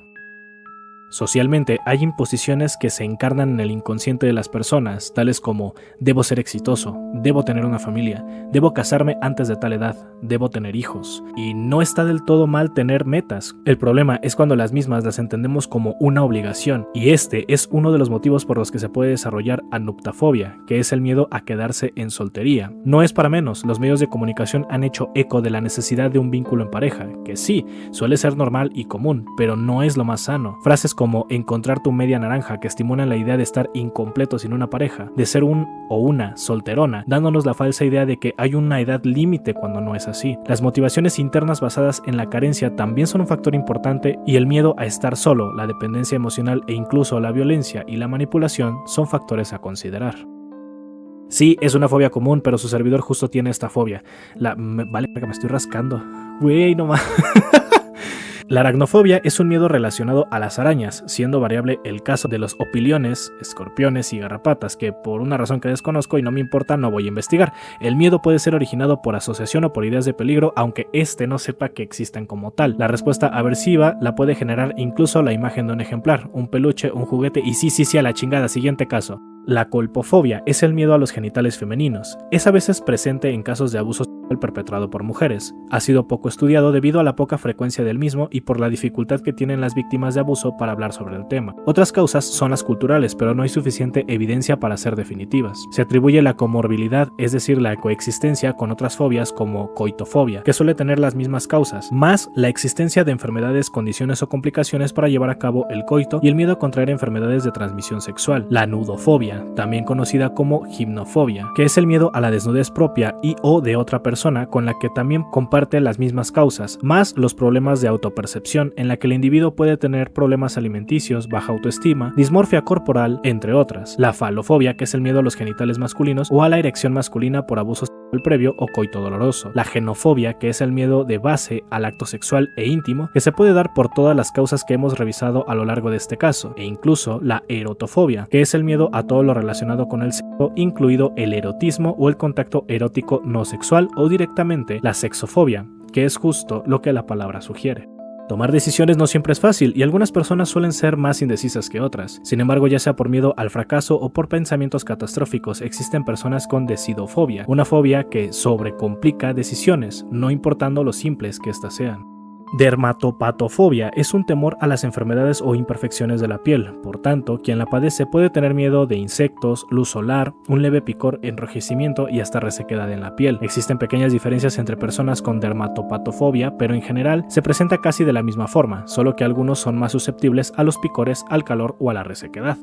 Socialmente hay imposiciones que se encarnan en el inconsciente de las personas, tales como debo ser exitoso, debo tener una familia, debo casarme antes de tal edad, debo tener hijos. Y no está del todo mal tener metas. El problema es cuando las mismas las entendemos como una obligación, y este es uno de los motivos por los que se puede desarrollar anuptafobia, que es el miedo a quedarse en soltería. No es para menos, los medios de comunicación han hecho eco de la necesidad de un vínculo en pareja, que sí, suele ser normal y común, pero no es lo más sano. Frases como encontrar tu media naranja que estimulan la idea de estar incompleto sin una pareja, de ser un o una solterona, dándonos la falsa idea de que hay una edad límite cuando no es así. Las motivaciones internas basadas en la carencia también son un factor importante y el miedo a estar solo, la dependencia emocional e incluso la violencia y la manipulación son factores a considerar. Sí, es una fobia común, pero su servidor justo tiene esta fobia. Vale, que me estoy rascando. Güey, no más. La aracnofobia es un miedo relacionado a las arañas, siendo variable el caso de los opiliones, escorpiones y garrapatas, que por una razón que desconozco y no me importa no voy a investigar. El miedo puede ser originado por asociación o por ideas de peligro, aunque éste no sepa que existan como tal. La respuesta aversiva la puede generar incluso la imagen de un ejemplar, un peluche, un juguete y sí a la chingada, siguiente caso. La colpofobia es el miedo a los genitales femeninos. Es a veces presente en casos de abuso sexual perpetrado por mujeres. Ha sido poco estudiado debido a la poca frecuencia del mismo y por la dificultad que tienen las víctimas de abuso para hablar sobre el tema. Otras causas son las culturales, pero no hay suficiente evidencia para ser definitivas. Se atribuye la comorbilidad, es decir, la coexistencia con otras fobias como coitofobia, que suele tener las mismas causas, más la existencia de enfermedades, condiciones o complicaciones para llevar a cabo el coito y el miedo a contraer enfermedades de transmisión sexual. La nudofobia, también conocida como gimnofobia, que es el miedo a la desnudez propia y o de otra persona con la que también comparte las mismas causas, más los problemas de autopercepción en la que el individuo puede tener problemas alimenticios, baja autoestima, dismorfia corporal, entre otras. La falofobia, que es el miedo a los genitales masculinos o a la erección masculina por abuso sexual previo o coito doloroso. La genofobia, que es el miedo de base al acto sexual e íntimo, que se puede dar por todas las causas que hemos revisado a lo largo de este caso, e incluso la erotofobia, que es el miedo a todo lo relacionado con el sexo, incluido el erotismo o el contacto erótico no sexual, o directamente la sexofobia, que es justo lo que la palabra sugiere. Tomar decisiones no siempre es fácil y algunas personas suelen ser más indecisas que otras. Sin embargo, ya sea por miedo al fracaso o por pensamientos catastróficos, existen personas con decidofobia, una fobia que sobrecomplica decisiones, no importando lo simples que éstas sean. Dermatopatofobia es un temor a las enfermedades o imperfecciones de la piel. Por tanto, quien la padece puede tener miedo de insectos, luz solar, un leve picor, enrojecimiento y hasta resequedad en la piel. Existen pequeñas diferencias entre personas con dermatopatofobia, pero en general se presenta casi de la misma forma, solo que algunos son más susceptibles a los picores, al calor o a la resequedad.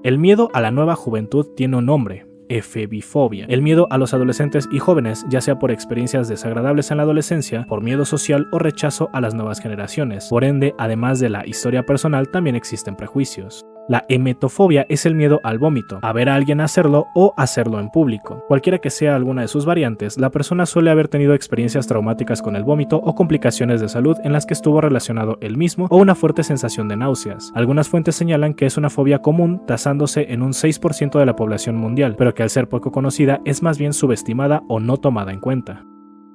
El miedo a la nueva juventud tiene un nombre: efebifobia. El miedo a los adolescentes y jóvenes, ya sea por experiencias desagradables en la adolescencia, por miedo social o rechazo a las nuevas generaciones. Por ende, además de la historia personal, también existen prejuicios. La emetofobia es el miedo al vómito, a ver a alguien hacerlo o hacerlo en público. Cualquiera que sea alguna de sus variantes, la persona suele haber tenido experiencias traumáticas con el vómito o complicaciones de salud en las que estuvo relacionado el mismo o una fuerte sensación de náuseas. Algunas fuentes señalan que es una fobia común, tasándose en un 6% de la población mundial, pero que al ser poco conocida es más bien subestimada o no tomada en cuenta.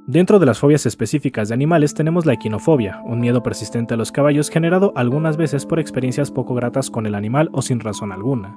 Dentro de las fobias específicas de animales tenemos la equinofobia, un miedo persistente a los caballos generado algunas veces por experiencias poco gratas con el animal o sin razón alguna.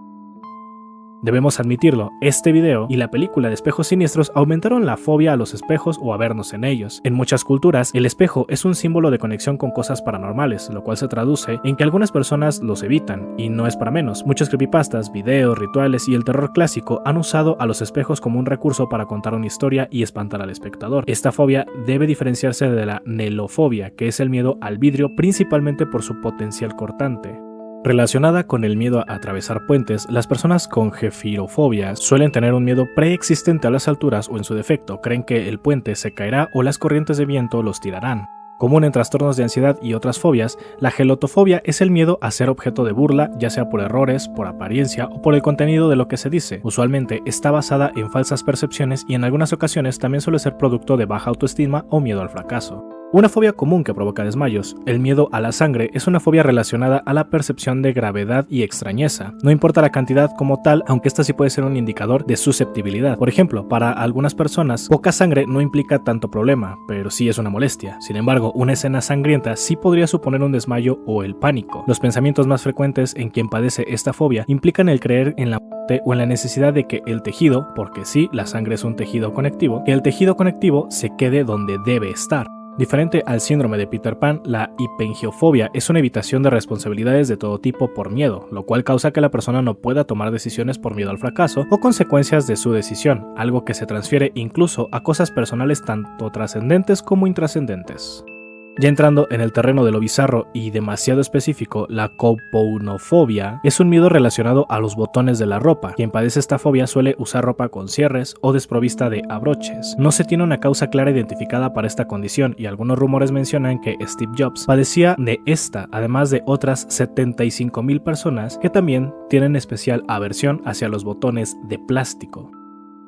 Debemos admitirlo, este video y la película de Espejos Siniestros aumentaron la fobia a los espejos o a vernos en ellos. En muchas culturas, el espejo es un símbolo de conexión con cosas paranormales, lo cual se traduce en que algunas personas los evitan, y no es para menos. Muchos creepypastas, videos, rituales y el terror clásico han usado a los espejos como un recurso para contar una historia y espantar al espectador. Esta fobia debe diferenciarse de la nelofobia, que es el miedo al vidrio principalmente por su potencial cortante. Relacionada con el miedo a atravesar puentes, las personas con gefirofobia suelen tener un miedo preexistente a las alturas o en su defecto creen que el puente se caerá o las corrientes de viento los tirarán. Común en trastornos de ansiedad y otras fobias, la gelotofobia es el miedo a ser objeto de burla, ya sea por errores, por apariencia o por el contenido de lo que se dice. Usualmente está basada en falsas percepciones y en algunas ocasiones también suele ser producto de baja autoestima o miedo al fracaso. Una fobia común que provoca desmayos, el miedo a la sangre, es una fobia relacionada a la percepción de gravedad y extrañeza. No importa la cantidad como tal, aunque esta sí puede ser un indicador de susceptibilidad. Por ejemplo, para algunas personas, poca sangre no implica tanto problema, pero sí es una molestia. Sin embargo, una escena sangrienta sí podría suponer un desmayo o el pánico. Los pensamientos más frecuentes en quien padece esta fobia implican el creer en la muerte o en la necesidad de que el tejido, porque sí, la sangre es un tejido conectivo, que el tejido conectivo se quede donde debe estar. Diferente al síndrome de Peter Pan, la hipengiofobia es una evitación de responsabilidades de todo tipo por miedo, lo cual causa que la persona no pueda tomar decisiones por miedo al fracaso o consecuencias de su decisión, algo que se transfiere incluso a cosas personales tanto trascendentes como intrascendentes. Ya entrando en el terreno de lo bizarro y demasiado específico, la copounofobia es un miedo relacionado a los botones de la ropa. Quien padece esta fobia suele usar ropa con cierres o desprovista de abroches. No se tiene una causa clara identificada para esta condición y algunos rumores mencionan que Steve Jobs padecía de esta, además de otras 75,000 personas que también tienen especial aversión hacia los botones de plástico.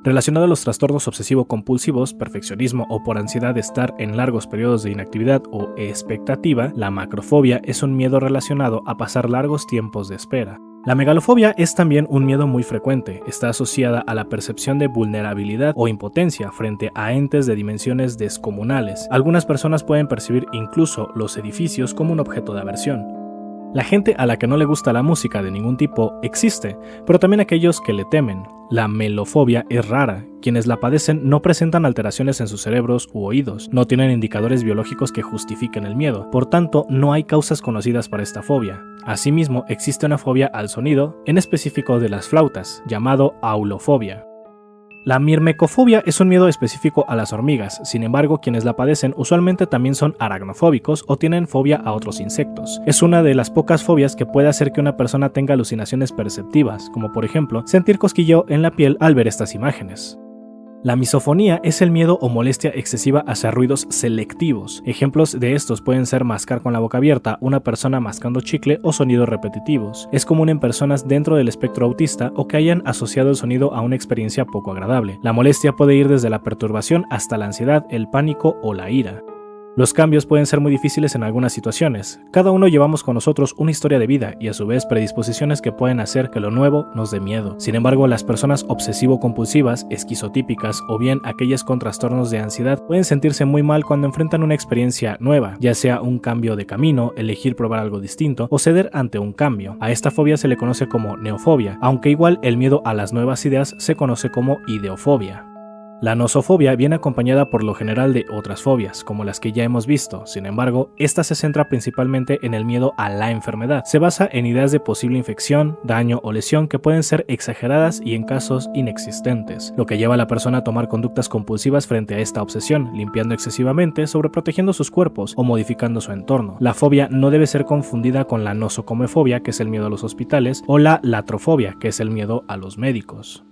Relacionado a los trastornos obsesivo-compulsivos, perfeccionismo o por ansiedad de estar en largos periodos de inactividad o expectativa, la macrofobia es un miedo relacionado a pasar largos tiempos de espera. La megalofobia es también un miedo muy frecuente, está asociada a la percepción de vulnerabilidad o impotencia frente a entes de dimensiones descomunales. Algunas personas pueden percibir incluso los edificios como un objeto de aversión. La gente a la que no le gusta la música de ningún tipo existe, pero también aquellos que le temen. La melofobia es rara. Quienes la padecen no presentan alteraciones en sus cerebros u oídos, no tienen indicadores biológicos que justifiquen el miedo, por tanto no hay causas conocidas para esta fobia. Asimismo, existe una fobia al sonido, en específico de las flautas, llamado aulofobia. La mirmecofobia es un miedo específico a las hormigas, sin embargo quienes la padecen usualmente también son aracnofóbicos o tienen fobia a otros insectos. Es una de las pocas fobias que puede hacer que una persona tenga alucinaciones perceptivas, como por ejemplo sentir cosquilleo en la piel al ver estas imágenes. La misofonía es el miedo o molestia excesiva hacia ruidos selectivos. Ejemplos de estos pueden ser mascar con la boca abierta, una persona mascando chicle o sonidos repetitivos. Es común en personas dentro del espectro autista o que hayan asociado el sonido a una experiencia poco agradable. La molestia puede ir desde la perturbación hasta la ansiedad, el pánico o la ira. Los cambios pueden ser muy difíciles en algunas situaciones. Cada uno llevamos con nosotros una historia de vida y a su vez predisposiciones que pueden hacer que lo nuevo nos dé miedo. Sin embargo, las personas obsesivo-compulsivas, esquizotípicas o bien aquellas con trastornos de ansiedad pueden sentirse muy mal cuando enfrentan una experiencia nueva, ya sea un cambio de camino, elegir probar algo distinto o ceder ante un cambio. A esta fobia se le conoce como neofobia, aunque igual el miedo a las nuevas ideas se conoce como ideofobia. La nosofobia viene acompañada por lo general de otras fobias, como las que ya hemos visto. Sin embargo, esta se centra principalmente en el miedo a la enfermedad. Se basa en ideas de posible infección, daño o lesión que pueden ser exageradas y en casos inexistentes, lo que lleva a la persona a tomar conductas compulsivas frente a esta obsesión, limpiando excesivamente, sobreprotegiendo sus cuerpos o modificando su entorno. La fobia no debe ser confundida con la nosocomefobia, que es el miedo a los hospitales, o la latrofobia, que es el miedo a los médicos.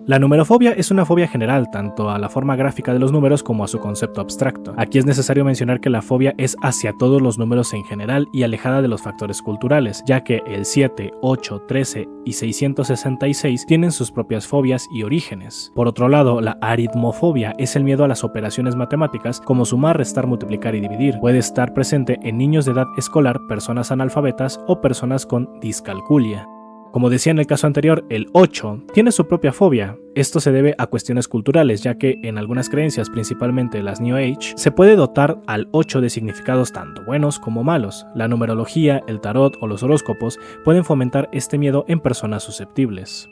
La numerofobia es una fobia general, tanto a la forma gráfica de los números como a su concepto abstracto. Aquí es necesario mencionar que la fobia es hacia todos los números en general y alejada de los factores culturales, ya que el 7, 8, 13 y 666 tienen sus propias fobias y orígenes. Por otro lado, la aritmofobia es el miedo a las operaciones matemáticas como sumar, restar, multiplicar y dividir. Puede estar presente en niños de edad escolar, personas analfabetas o personas con discalculia. Como decía en el caso anterior, el 8 tiene su propia fobia. Esto se debe a cuestiones culturales, ya que en algunas creencias, principalmente las New Age, se puede dotar al 8 de significados tanto buenos como malos. La numerología, el tarot o los horóscopos pueden fomentar este miedo en personas susceptibles.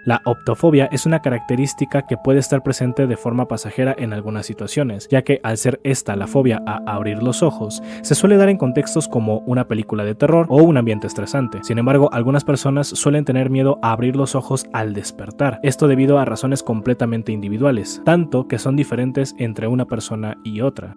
La optofobia es una característica que puede estar presente de forma pasajera en algunas situaciones, ya que al ser esta la fobia a abrir los ojos, se suele dar en contextos como una película de terror o un ambiente estresante. Sin embargo, algunas personas suelen tener miedo a abrir los ojos al despertar, esto debido a razones completamente individuales, tanto que son diferentes entre una persona y otra.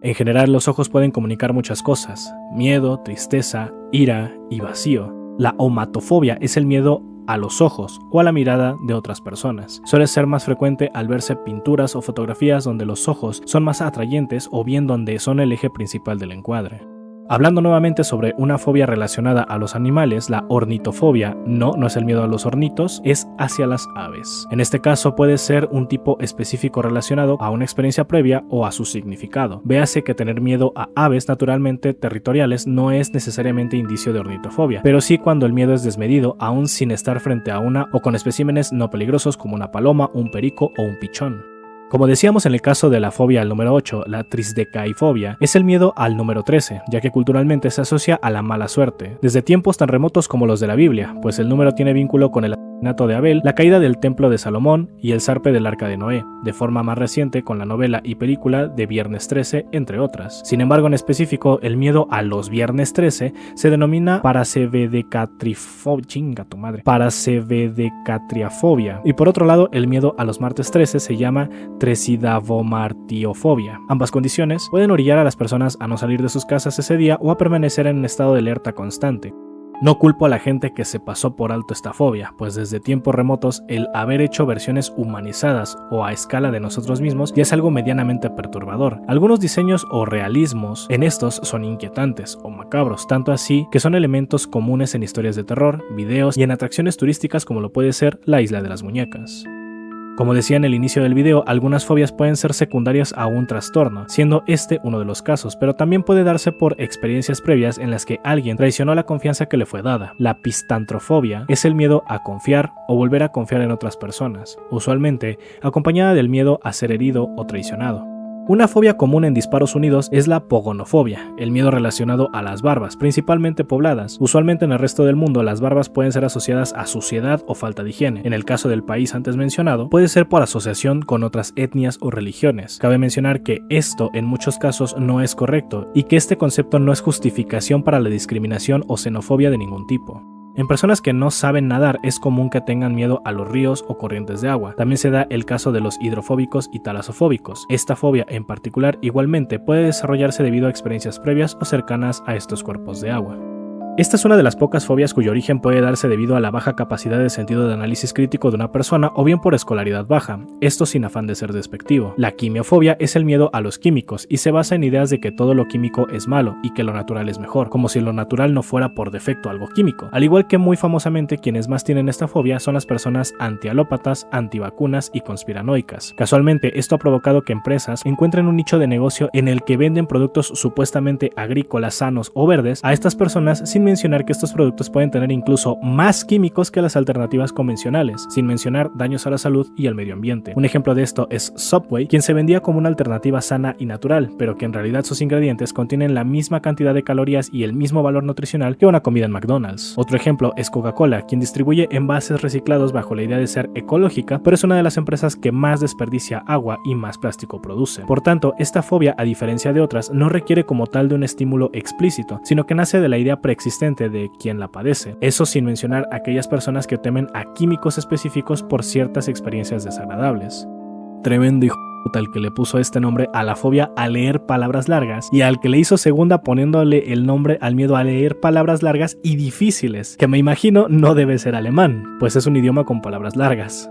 En general, los ojos pueden comunicar muchas cosas: miedo, tristeza, ira y vacío. La omatofobia es el miedo a los ojos o a la mirada de otras personas. Suele ser más frecuente al verse pinturas o fotografías donde los ojos son más atrayentes o bien donde son el eje principal del encuadre. Hablando nuevamente sobre una fobia relacionada a los animales, la ornitofobia no es el miedo a los ornitos, es hacia las aves. En este caso puede ser un tipo específico relacionado a una experiencia previa o a su significado. Véase que tener miedo a aves naturalmente territoriales no es necesariamente indicio de ornitofobia, pero sí cuando el miedo es desmedido, aún sin estar frente a una o con especímenes no peligrosos como una paloma, un perico o un pichón. Como decíamos en el caso de la fobia al número 8, la trisdecaifobia es el miedo al número 13, ya que culturalmente se asocia a la mala suerte, desde tiempos tan remotos como los de la Biblia, pues el número tiene vínculo con el asesinato de Abel, la caída del templo de Salomón y el zarpe del arca de Noé, de forma más reciente con la novela y película de Viernes 13, entre otras. Sin embargo, en específico, el miedo a los Viernes 13 se denomina parasevedecatriafobia, y por otro lado, el miedo a los martes 13 se llama tresidavomartiofobia. Ambas condiciones pueden orillar a las personas a no salir de sus casas ese día o a permanecer en un estado de alerta constante. No culpo a la gente que se pasó por alto esta fobia, pues desde tiempos remotos el haber hecho versiones humanizadas o a escala de nosotros mismos ya es algo medianamente perturbador. Algunos diseños o realismos en estos son inquietantes o macabros, tanto así que son elementos comunes en historias de terror, videos y en atracciones turísticas como lo puede ser la Isla de las Muñecas. Como decía en el inicio del video, algunas fobias pueden ser secundarias a un trastorno, siendo este uno de los casos, pero también puede darse por experiencias previas en las que alguien traicionó la confianza que le fue dada. La pistantrofobia es el miedo a confiar o volver a confiar en otras personas, usualmente acompañada del miedo a ser herido o traicionado. Una fobia común en Disparos Unidos es la pogonofobia, el miedo relacionado a las barbas, principalmente pobladas. Usualmente en el resto del mundo las barbas pueden ser asociadas a suciedad o falta de higiene. En el caso del país antes mencionado, puede ser por asociación con otras etnias o religiones. Cabe mencionar que esto en muchos casos no es correcto y que este concepto no es justificación para la discriminación o xenofobia de ningún tipo. En personas que no saben nadar es común que tengan miedo a los ríos o corrientes de agua. También se da el caso de los hidrofóbicos y talasofóbicos. Esta fobia en particular igualmente puede desarrollarse debido a experiencias previas o cercanas a estos cuerpos de agua. Esta es una de las pocas fobias cuyo origen puede darse debido a la baja capacidad de sentido de análisis crítico de una persona o bien por escolaridad baja, esto sin afán de ser despectivo. La quimiofobia es el miedo a los químicos y se basa en ideas de que todo lo químico es malo y que lo natural es mejor, como si lo natural no fuera por defecto algo químico. Al igual que muy famosamente quienes más tienen esta fobia son las personas antialópatas, antivacunas y conspiranoicas. Casualmente esto ha provocado que empresas encuentren un nicho de negocio en el que venden productos supuestamente agrícolas sanos o verdes a estas personas sin mencionar que estos productos pueden tener incluso más químicos que las alternativas convencionales, sin mencionar daños a la salud y al medio ambiente. Un ejemplo de esto es Subway, quien se vendía como una alternativa sana y natural, pero que en realidad sus ingredientes contienen la misma cantidad de calorías y el mismo valor nutricional que una comida en McDonald's. Otro ejemplo es Coca-Cola, quien distribuye envases reciclados bajo la idea de ser ecológica, pero es una de las empresas que más desperdicia agua y más plástico produce. Por tanto, esta fobia, a diferencia de otras, no requiere como tal de un estímulo explícito, sino que nace de la idea preexistente de quien la padece. Eso sin mencionar a aquellas personas que temen a químicos específicos por ciertas experiencias desagradables. Tremendo hijo de puta el que le puso este nombre a la fobia a leer palabras largas y al que le hizo segunda poniéndole el nombre al miedo a leer palabras largas y difíciles, que me imagino no debe ser alemán, pues es un idioma con palabras largas.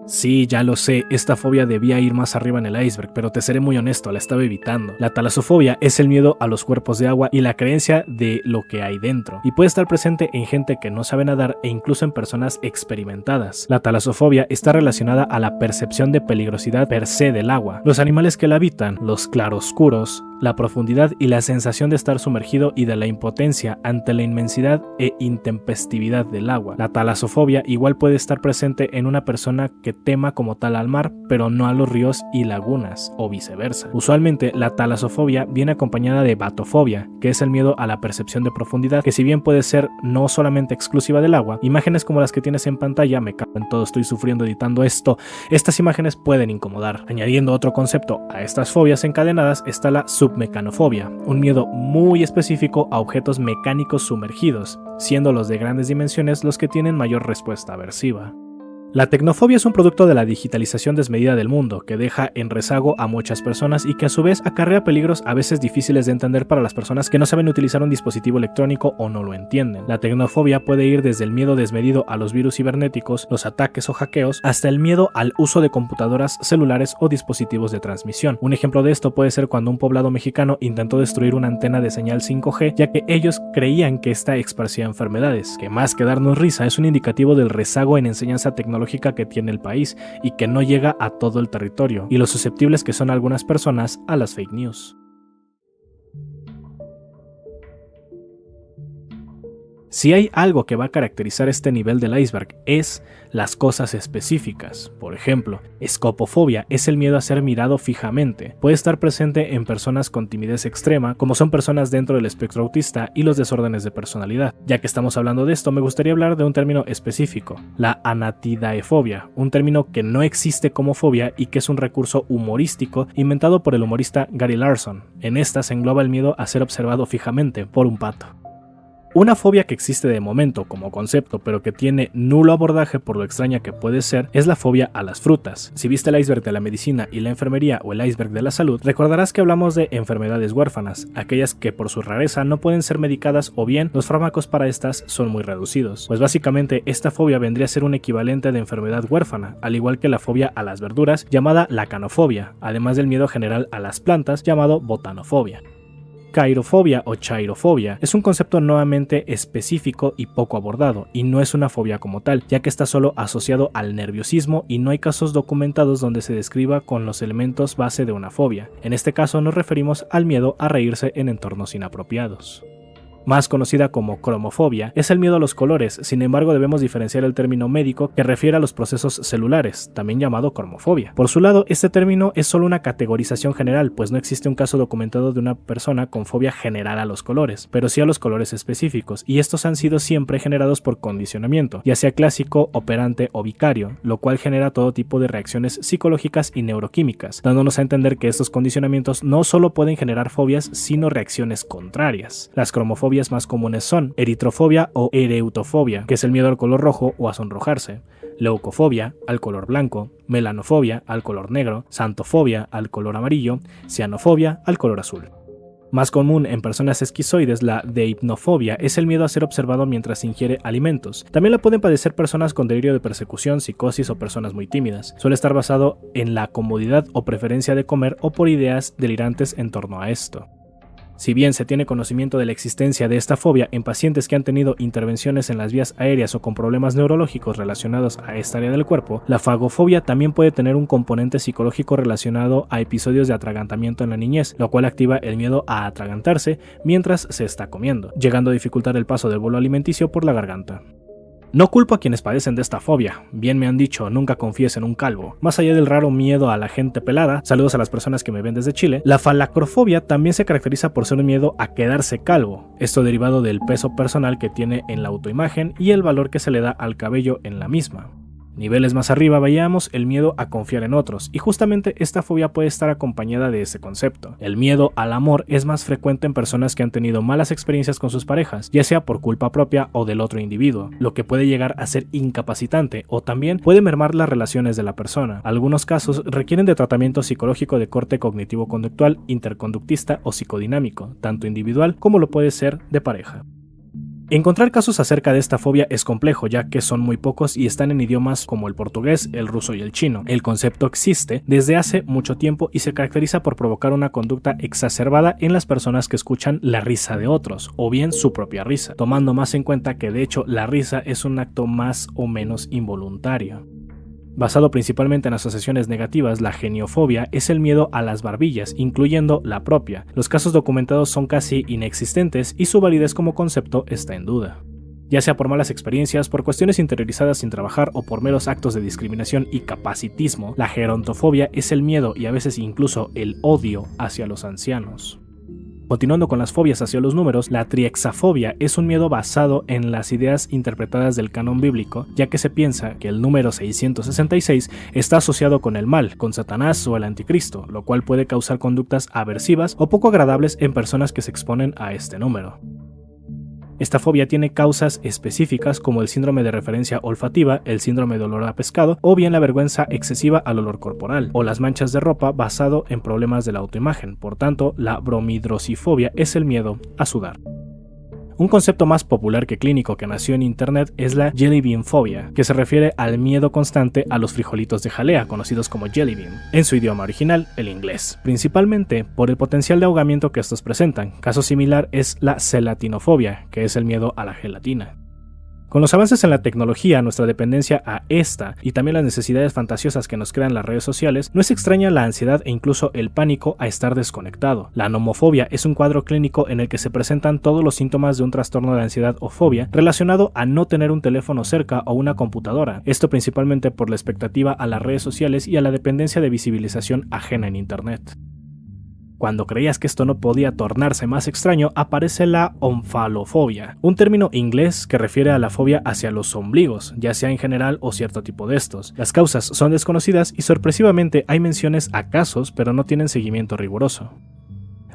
Sí, ya lo sé, esta fobia debía ir más arriba en el iceberg, pero te seré muy honesto, la estaba evitando. La talasofobia es el miedo a los cuerpos de agua y la creencia de lo que hay dentro, y puede estar presente en gente que no sabe nadar e incluso en personas experimentadas. La talasofobia está relacionada a la percepción de peligrosidad per se del agua, los animales que la habitan, los claroscuros, la profundidad y la sensación de estar sumergido y de la impotencia ante la inmensidad e intempestividad del agua. La talasofobia igual puede estar presente en una persona que tema como tal al mar, pero no a los ríos y lagunas, o viceversa. Usualmente la talasofobia viene acompañada de batofobia, que es el miedo a la percepción de profundidad, que si bien puede ser no solamente exclusiva del agua, imágenes como las que tienes en pantalla, me cago en todo, estoy sufriendo editando esto, estas imágenes pueden incomodar. Añadiendo otro concepto a estas fobias encadenadas está la submecanofobia, un miedo muy específico a objetos mecánicos sumergidos, siendo los de grandes dimensiones los que tienen mayor respuesta aversiva. La tecnofobia es un producto de la digitalización desmedida del mundo, que deja en rezago a muchas personas y que a su vez acarrea peligros a veces difíciles de entender para las personas que no saben utilizar un dispositivo electrónico o no lo entienden. La tecnofobia puede ir desde el miedo desmedido a los virus cibernéticos, los ataques o hackeos, hasta el miedo al uso de computadoras, celulares o dispositivos de transmisión. Un ejemplo de esto puede ser cuando un poblado mexicano intentó destruir una antena de señal 5G, ya que ellos creían que esta esparcía enfermedades, que más que darnos risa es un indicativo del rezago en enseñanza tecnológica que tiene el país y que no llega a todo el territorio, y lo susceptibles que son algunas personas a las fake news. Si hay algo que va a caracterizar este nivel del iceberg es las cosas específicas. Por ejemplo, escopofobia es el miedo a ser mirado fijamente. Puede estar presente en personas con timidez extrema, como son personas dentro del espectro autista y los desórdenes de personalidad. Ya que estamos hablando de esto, me gustaría hablar de un término específico, la anatidaefobia, un término que no existe como fobia y que es un recurso humorístico inventado por el humorista Gary Larson. En esta se engloba el miedo a ser observado fijamente por un pato. Una fobia que existe de momento como concepto pero que tiene nulo abordaje por lo extraña que puede ser es la fobia a las frutas. Si viste el iceberg de la medicina y la enfermería o el iceberg de la salud, recordarás que hablamos de enfermedades huérfanas, aquellas que por su rareza no pueden ser medicadas o bien los fármacos para estas son muy reducidos. Pues básicamente esta fobia vendría a ser un equivalente de enfermedad huérfana, al igual que la fobia a las verduras llamada lacanofobia, además del miedo general a las plantas llamado botanofobia. Cairofobia o chairofobia es un concepto nuevamente específico y poco abordado, y no es una fobia como tal, ya que está solo asociado al nerviosismo y no hay casos documentados donde se describa con los elementos base de una fobia. En este caso nos referimos al miedo a reírse en entornos inapropiados. Más conocida como cromofobia, es el miedo a los colores, sin embargo debemos diferenciar el término médico que refiere a los procesos celulares, también llamado cromofobia. Por su lado, este término es solo una categorización general, pues no existe un caso documentado de una persona con fobia general a los colores, pero sí a los colores específicos, y estos han sido siempre generados por condicionamiento, ya sea clásico, operante o vicario, lo cual genera todo tipo de reacciones psicológicas y neuroquímicas, dándonos a entender que estos condicionamientos no solo pueden generar fobias, sino reacciones contrarias. Las cromofobias más comunes son eritrofobia o ereutofobia, que es el miedo al color rojo o a sonrojarse, leucofobia al color blanco, melanofobia al color negro, xantofobia al color amarillo, cianofobia al color azul. Más común en personas esquizoides, la deipnofobia es el miedo a ser observado mientras ingiere alimentos. También la pueden padecer personas con delirio de persecución, psicosis o personas muy tímidas. Suele estar basado en la comodidad o preferencia de comer o por ideas delirantes en torno a esto. Si bien se tiene conocimiento de la existencia de esta fobia en pacientes que han tenido intervenciones en las vías aéreas o con problemas neurológicos relacionados a esta área del cuerpo, la fagofobia también puede tener un componente psicológico relacionado a episodios de atragantamiento en la niñez, lo cual activa el miedo a atragantarse mientras se está comiendo, llegando a dificultar el paso del bolo alimenticio por la garganta. No culpo a quienes padecen de esta fobia, bien me han dicho, nunca confíes en un calvo. Más allá del raro miedo a la gente pelada, saludos a las personas que me ven desde Chile, la falacrofobia también se caracteriza por ser un miedo a quedarse calvo, esto derivado del peso personal que tiene en la autoimagen y el valor que se le da al cabello en la misma. Niveles más arriba veíamos el miedo a confiar en otros, y justamente esta fobia puede estar acompañada de ese concepto. El miedo al amor es más frecuente en personas que han tenido malas experiencias con sus parejas, ya sea por culpa propia o del otro individuo, lo que puede llegar a ser incapacitante o también puede mermar las relaciones de la persona. Algunos casos requieren de tratamiento psicológico de corte cognitivo-conductual, interconductista o psicodinámico, tanto individual como lo puede ser de pareja. Encontrar casos acerca de esta fobia es complejo, ya que son muy pocos y están en idiomas como el portugués, el ruso y el chino. El concepto existe desde hace mucho tiempo y se caracteriza por provocar una conducta exacerbada en las personas que escuchan la risa de otros, o bien su propia risa, tomando más en cuenta que de hecho la risa es un acto más o menos involuntario. Basado principalmente en asociaciones negativas, la geniofobia es el miedo a las barbillas, incluyendo la propia. Los casos documentados son casi inexistentes y su validez como concepto está en duda. Ya sea por malas experiencias, por cuestiones interiorizadas sin trabajar o por meros actos de discriminación y capacitismo, la gerontofobia es el miedo y a veces incluso el odio hacia los ancianos. Continuando con las fobias hacia los números, la triexafobia es un miedo basado en las ideas interpretadas del canon bíblico, ya que se piensa que el número 666 está asociado con el mal, con Satanás o el anticristo, lo cual puede causar conductas aversivas o poco agradables en personas que se exponen a este número. Esta fobia tiene causas específicas como el síndrome de referencia olfativa, el síndrome de olor a pescado o bien la vergüenza excesiva al olor corporal o las manchas de ropa basado en problemas de la autoimagen. Por tanto, la bromidrosifobia es el miedo a sudar. Un concepto más popular que clínico que nació en internet es la jelly bean fobia, que se refiere al miedo constante a los frijolitos de jalea, conocidos como jelly bean, en su idioma original, el inglés, principalmente por el potencial de ahogamiento que estos presentan. Caso similar es la gelatinofobia, que es el miedo a la gelatina. Con los avances en la tecnología, nuestra dependencia a esta y también las necesidades fantasiosas que nos crean las redes sociales, no es extraña la ansiedad e incluso el pánico a estar desconectado. La nomofobia es un cuadro clínico en el que se presentan todos los síntomas de un trastorno de ansiedad o fobia relacionado a no tener un teléfono cerca o una computadora, esto principalmente por la expectativa a las redes sociales y a la dependencia de visibilización ajena en internet. Cuando creías que esto no podía tornarse más extraño, aparece la omfalofobia, un término inglés que refiere a la fobia hacia los ombligos, ya sea en general o cierto tipo de estos. Las causas son desconocidas y sorpresivamente hay menciones a casos, pero no tienen seguimiento riguroso.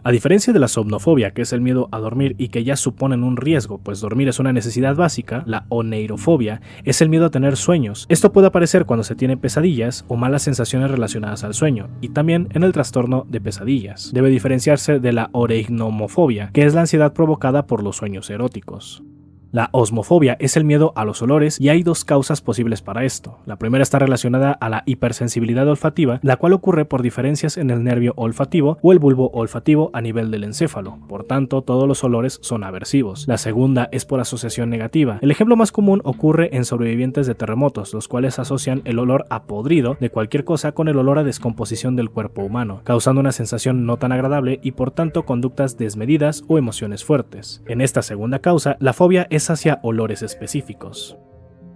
A diferencia de la somnofobia, que es el miedo a dormir y que ya suponen un riesgo, pues dormir es una necesidad básica, la oneirofobia es el miedo a tener sueños. Esto puede aparecer cuando se tiene pesadillas o malas sensaciones relacionadas al sueño, y también en el trastorno de pesadillas. Debe diferenciarse de la oreignomofobia, que es la ansiedad provocada por los sueños eróticos. La osmofobia es el miedo a los olores y hay dos causas posibles para esto. La primera está relacionada a la hipersensibilidad olfativa, la cual ocurre por diferencias en el nervio olfativo o el bulbo olfativo a nivel del encéfalo. Por tanto, todos los olores son aversivos. La segunda es por asociación negativa. El ejemplo más común ocurre en sobrevivientes de terremotos, los cuales asocian el olor a podrido de cualquier cosa con el olor a descomposición del cuerpo humano, causando una sensación no tan agradable y por tanto conductas desmedidas o emociones fuertes. En esta segunda causa, la fobia es hacia olores específicos.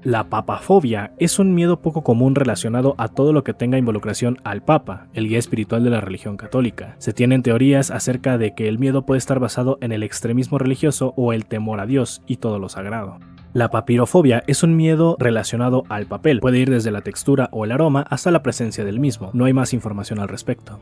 La papafobia es un miedo poco común relacionado a todo lo que tenga involucración al Papa, el guía espiritual de la religión católica. Se tienen teorías acerca de que el miedo puede estar basado en el extremismo religioso o el temor a Dios y todo lo sagrado. La papirofobia es un miedo relacionado al papel, puede ir desde la textura o el aroma hasta la presencia del mismo, no hay más información al respecto.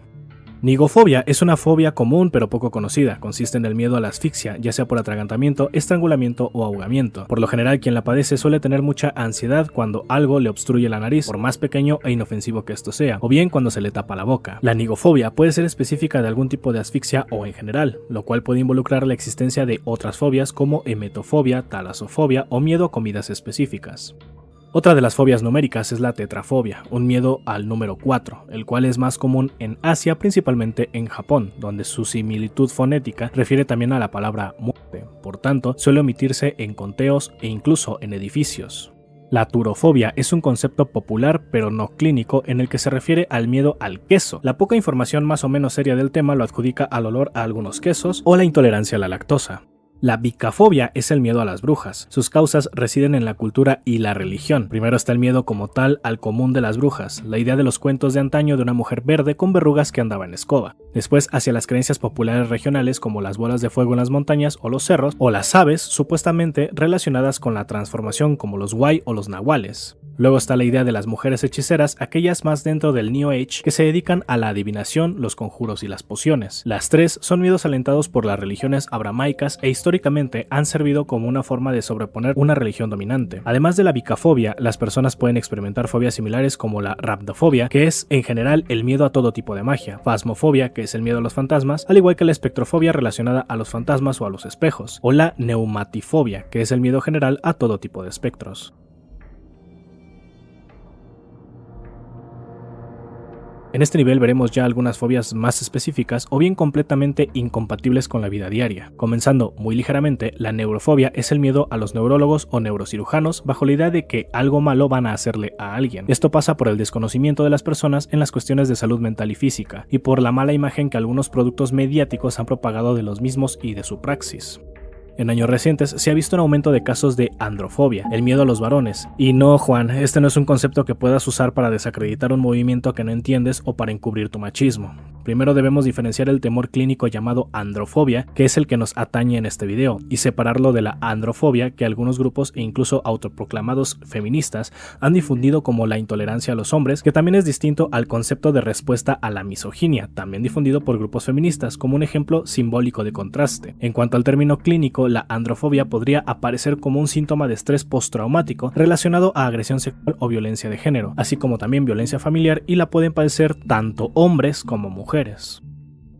Nigofobia es una fobia común pero poco conocida, consiste en el miedo a la asfixia, ya sea por atragantamiento, estrangulamiento o ahogamiento. Por lo general quien la padece suele tener mucha ansiedad cuando algo le obstruye la nariz, por más pequeño e inofensivo que esto sea, o bien cuando se le tapa la boca. La nigofobia puede ser específica de algún tipo de asfixia o en general, lo cual puede involucrar la existencia de otras fobias como emetofobia, talasofobia o miedo a comidas específicas. Otra de las fobias numéricas es la tetrafobia, un miedo al número 4, el cual es más común en Asia, principalmente en Japón, donde su similitud fonética refiere también a la palabra muerte, por tanto suele omitirse en conteos e incluso en edificios. La turofobia es un concepto popular pero no clínico en el que se refiere al miedo al queso. La poca información más o menos seria del tema lo adjudica al olor a algunos quesos o la intolerancia a la lactosa. La bicafobia es el miedo a las brujas. Sus causas residen en la cultura y la religión. Primero está el miedo como tal al común de las brujas, la idea de los cuentos de antaño de una mujer verde con verrugas que andaba en escoba. Después hacia las creencias populares regionales como las bolas de fuego en las montañas o los cerros, o las aves supuestamente relacionadas con la transformación como los Wai o los nahuales. Luego está la idea de las mujeres hechiceras, aquellas más dentro del New Age que se dedican a la adivinación, los conjuros y las pociones. Las tres son miedos alentados por las religiones abramaicas e históricamente han servido como una forma de sobreponer una religión dominante. Además de la bicafobia, las personas pueden experimentar fobias similares como la rhabdofobia, que es en general el miedo a todo tipo de magia, phasmofobia, que es el miedo a los fantasmas, al igual que la espectrofobia relacionada a los fantasmas o a los espejos, o la neumatifobia, que es el miedo general a todo tipo de espectros. En este nivel veremos ya algunas fobias más específicas o bien completamente incompatibles con la vida diaria. Comenzando muy ligeramente, la neurofobia es el miedo a los neurólogos o neurocirujanos bajo la idea de que algo malo van a hacerle a alguien. Esto pasa por el desconocimiento de las personas en las cuestiones de salud mental y física, y por la mala imagen que algunos productos mediáticos han propagado de los mismos y de su praxis. En años recientes se ha visto un aumento de casos de androfobia, el miedo a los varones. Y no, Juan, este no es un concepto que puedas usar para desacreditar un movimiento que no entiendes o para encubrir tu machismo. Primero debemos diferenciar el temor clínico llamado androfobia, que es el que nos atañe en este video, y separarlo de la androfobia que algunos grupos e incluso autoproclamados feministas han difundido como la intolerancia a los hombres, que también es distinto al concepto de respuesta a la misoginia, también difundido por grupos feministas, como un ejemplo simbólico de contraste. En cuanto al término clínico, la androfobia podría aparecer como un síntoma de estrés postraumático relacionado a agresión sexual o violencia de género, así como también violencia familiar, y la pueden padecer tanto hombres como mujeres.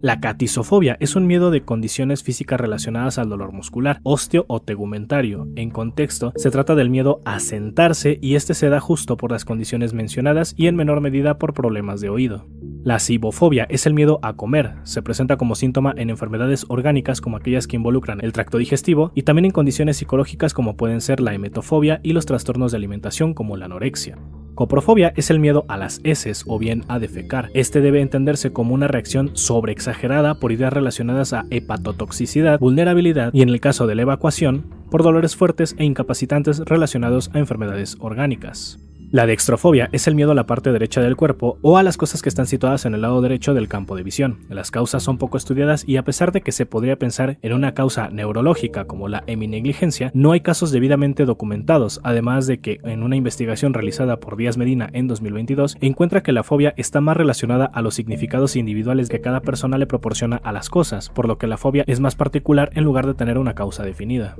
La catisofobia es un miedo de condiciones físicas relacionadas al dolor muscular, osteo o tegumentario. En contexto, se trata del miedo a sentarse y este se da justo por las condiciones mencionadas y en menor medida por problemas de oído. La cibofobia es el miedo a comer, se presenta como síntoma en enfermedades orgánicas como aquellas que involucran el tracto digestivo y también en condiciones psicológicas como pueden ser la emetofobia y los trastornos de alimentación como la anorexia. Coprofobia es el miedo a las heces o bien a defecar. Este debe entenderse como una reacción sobreexagerada por ideas relacionadas a hepatotoxicidad, vulnerabilidad y en el caso de la evacuación, por dolores fuertes e incapacitantes relacionados a enfermedades orgánicas. La dextrofobia es el miedo a la parte derecha del cuerpo o a las cosas que están situadas en el lado derecho del campo de visión. Las causas son poco estudiadas y a pesar de que se podría pensar en una causa neurológica como la heminegligencia, no hay casos debidamente documentados, además de que en una investigación realizada por Díaz Medina en 2022 encuentra que la fobia está más relacionada a los significados individuales que cada persona le proporciona a las cosas, por lo que la fobia es más particular en lugar de tener una causa definida.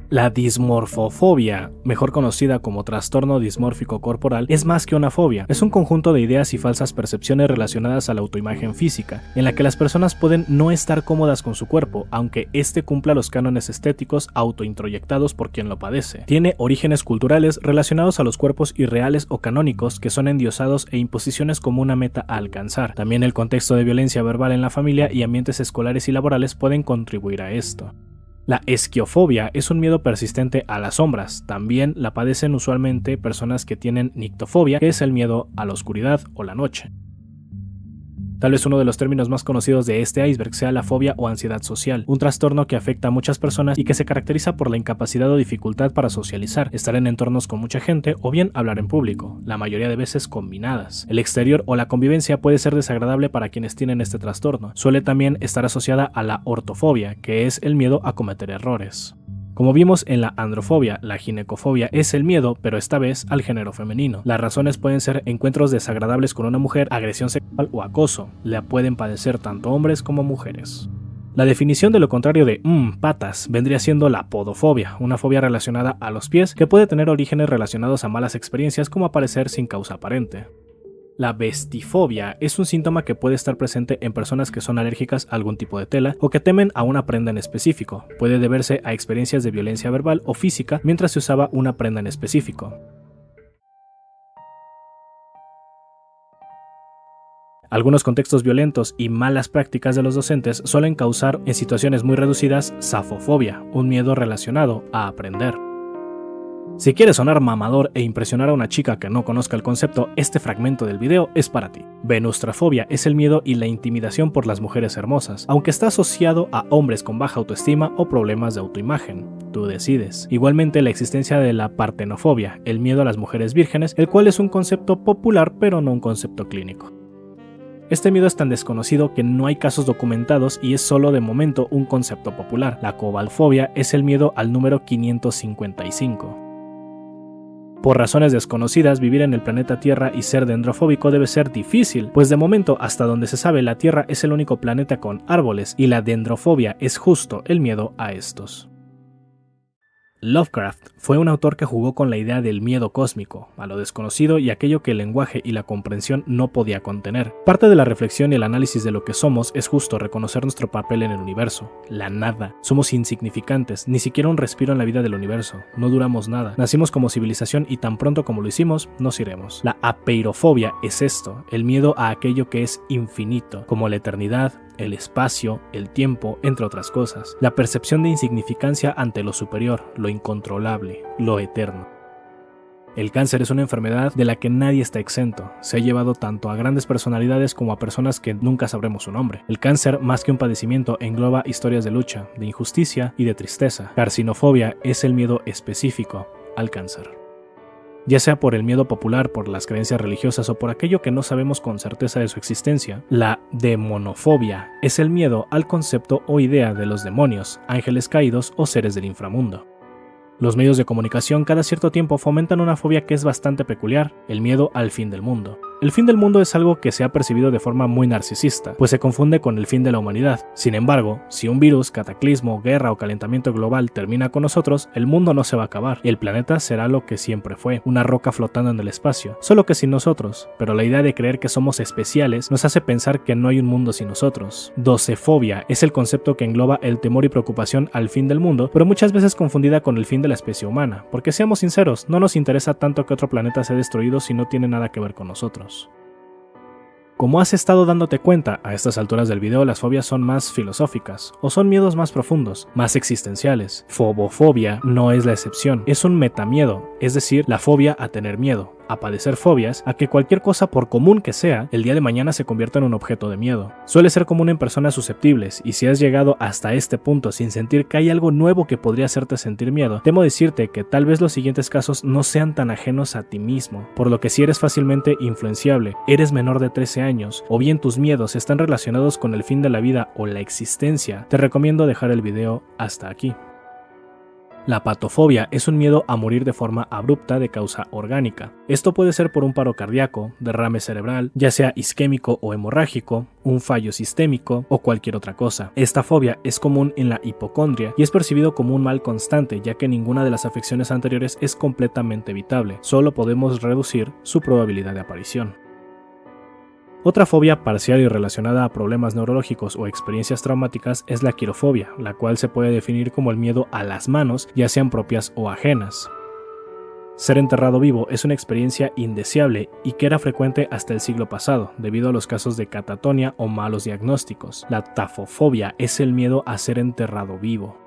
La dismorfofobia, mejor conocida como trastorno dismórfico corporal, es más que una fobia, es un conjunto de ideas y falsas percepciones relacionadas a la autoimagen física, en la que las personas pueden no estar cómodas con su cuerpo, aunque éste cumpla los cánones estéticos autointroyectados por quien lo padece. Tiene orígenes culturales relacionados a los cuerpos irreales o canónicos que son endiosados e imposiciones como una meta a alcanzar. También el contexto de violencia verbal en la familia y ambientes escolares y laborales pueden contribuir a esto. La esquiofobia es un miedo persistente a las sombras. También la padecen usualmente personas que tienen nictofobia, que es el miedo a la oscuridad o la noche. Tal vez uno de los términos más conocidos de este iceberg sea la fobia o ansiedad social, un trastorno que afecta a muchas personas y que se caracteriza por la incapacidad o dificultad para socializar, estar en entornos con mucha gente o bien hablar en público, la mayoría de veces combinadas. El exterior o la convivencia puede ser desagradable para quienes tienen este trastorno. Suele también estar asociada a la ortofobia, que es el miedo a cometer errores. Como vimos en la androfobia, la ginecofobia es el miedo, pero esta vez al género femenino. Las razones pueden ser encuentros desagradables con una mujer, agresión sexual o acoso. La pueden padecer tanto hombres como mujeres. La definición de lo contrario de patas vendría siendo la podofobia, una fobia relacionada a los pies que puede tener orígenes relacionados a malas experiencias como aparecer sin causa aparente. La vestifobia es un síntoma que puede estar presente en personas que son alérgicas a algún tipo de tela o que temen a una prenda en específico. Puede deberse a experiencias de violencia verbal o física mientras se usaba una prenda en específico. Algunos contextos violentos y malas prácticas de los docentes suelen causar en situaciones muy reducidas safofobia, un miedo relacionado a aprender. Si quieres sonar mamador e impresionar a una chica que no conozca el concepto, este fragmento del video es para ti. Venustrafobia es el miedo y la intimidación por las mujeres hermosas, aunque está asociado a hombres con baja autoestima o problemas de autoimagen. Tú decides. Igualmente la existencia de la partenofobia, el miedo a las mujeres vírgenes, el cual es un concepto popular pero no un concepto clínico. Este miedo es tan desconocido que no hay casos documentados y es solo de momento un concepto popular. La cobalfobia es el miedo al número 555. Por razones desconocidas, vivir en el planeta Tierra y ser dendrofóbico debe ser difícil, pues de momento, hasta donde se sabe, la Tierra es el único planeta con árboles y la dendrofobia es justo el miedo a estos. Lovecraft fue un autor que jugó con la idea del miedo cósmico, a lo desconocido y aquello que el lenguaje y la comprensión no podía contener. Parte de la reflexión y el análisis de lo que somos es justo reconocer nuestro papel en el universo, la nada. Somos insignificantes, ni siquiera un respiro en la vida del universo, no duramos nada. Nacimos como civilización y tan pronto como lo hicimos, nos iremos. La apeirofobia es esto, el miedo a aquello que es infinito, como la eternidad, el espacio, el tiempo, entre otras cosas. La percepción de insignificancia ante lo superior, lo incontrolable, lo eterno. El cáncer es una enfermedad de la que nadie está exento. Se ha llevado tanto a grandes personalidades como a personas que nunca sabremos su nombre. El cáncer, más que un padecimiento, engloba historias de lucha, de injusticia y de tristeza. Carcinofobia es el miedo específico al cáncer. ya sea por el miedo popular, por las creencias religiosas o por aquello que no sabemos con certeza de su existencia. La demonofobia es el miedo al concepto o idea de los demonios, ángeles caídos o seres del inframundo. Los medios de comunicación cada cierto tiempo fomentan una fobia que es bastante peculiar, el miedo al fin del mundo. El fin del mundo es algo que se ha percibido de forma muy narcisista, pues se confunde con el fin de la humanidad. Sin embargo, si un virus, cataclismo, guerra o calentamiento global termina con nosotros, el mundo no se va a acabar, y el planeta será lo que siempre fue, una roca flotando en el espacio, solo que sin nosotros. Pero la idea de creer que somos especiales nos hace pensar que no hay un mundo sin nosotros. Docefobia es el concepto que engloba el temor y preocupación al fin del mundo, pero muchas veces confundida con el fin de la especie humana, porque seamos sinceros, no nos interesa tanto que otro planeta sea destruido si no tiene nada que ver con nosotros. Como has estado dándote cuenta, a estas alturas del video las fobias son más filosóficas, o son miedos más profundos, más existenciales. Fobofobia no es la excepción, es un metamiedo, es decir, la fobia a tener miedo, a padecer fobias, a que cualquier cosa por común que sea, el día de mañana se convierta en un objeto de miedo. Suele ser común en personas susceptibles, y si has llegado hasta este punto sin sentir que hay algo nuevo que podría hacerte sentir miedo, temo decirte que tal vez los siguientes casos no sean tan ajenos a ti mismo, por lo que si eres fácilmente influenciable, eres menor de 13 años, o bien tus miedos están relacionados con el fin de la vida o la existencia, te recomiendo dejar el video hasta aquí. La patofobia es un miedo a morir de forma abrupta de causa orgánica. Esto puede ser por un paro cardíaco, derrame cerebral, ya sea isquémico o hemorrágico, un fallo sistémico o cualquier otra cosa. Esta fobia es común en la hipocondria y es percibido como un mal constante, ya que ninguna de las afecciones anteriores es completamente evitable, solo podemos reducir su probabilidad de aparición. Otra fobia parcial y relacionada a problemas neurológicos o experiencias traumáticas es la quirofobia, la cual se puede definir como el miedo a las manos, ya sean propias o ajenas. Ser enterrado vivo es una experiencia indeseable y que era frecuente hasta el siglo pasado, debido a los casos de catatonia o malos diagnósticos. La tafofobia es el miedo a ser enterrado vivo.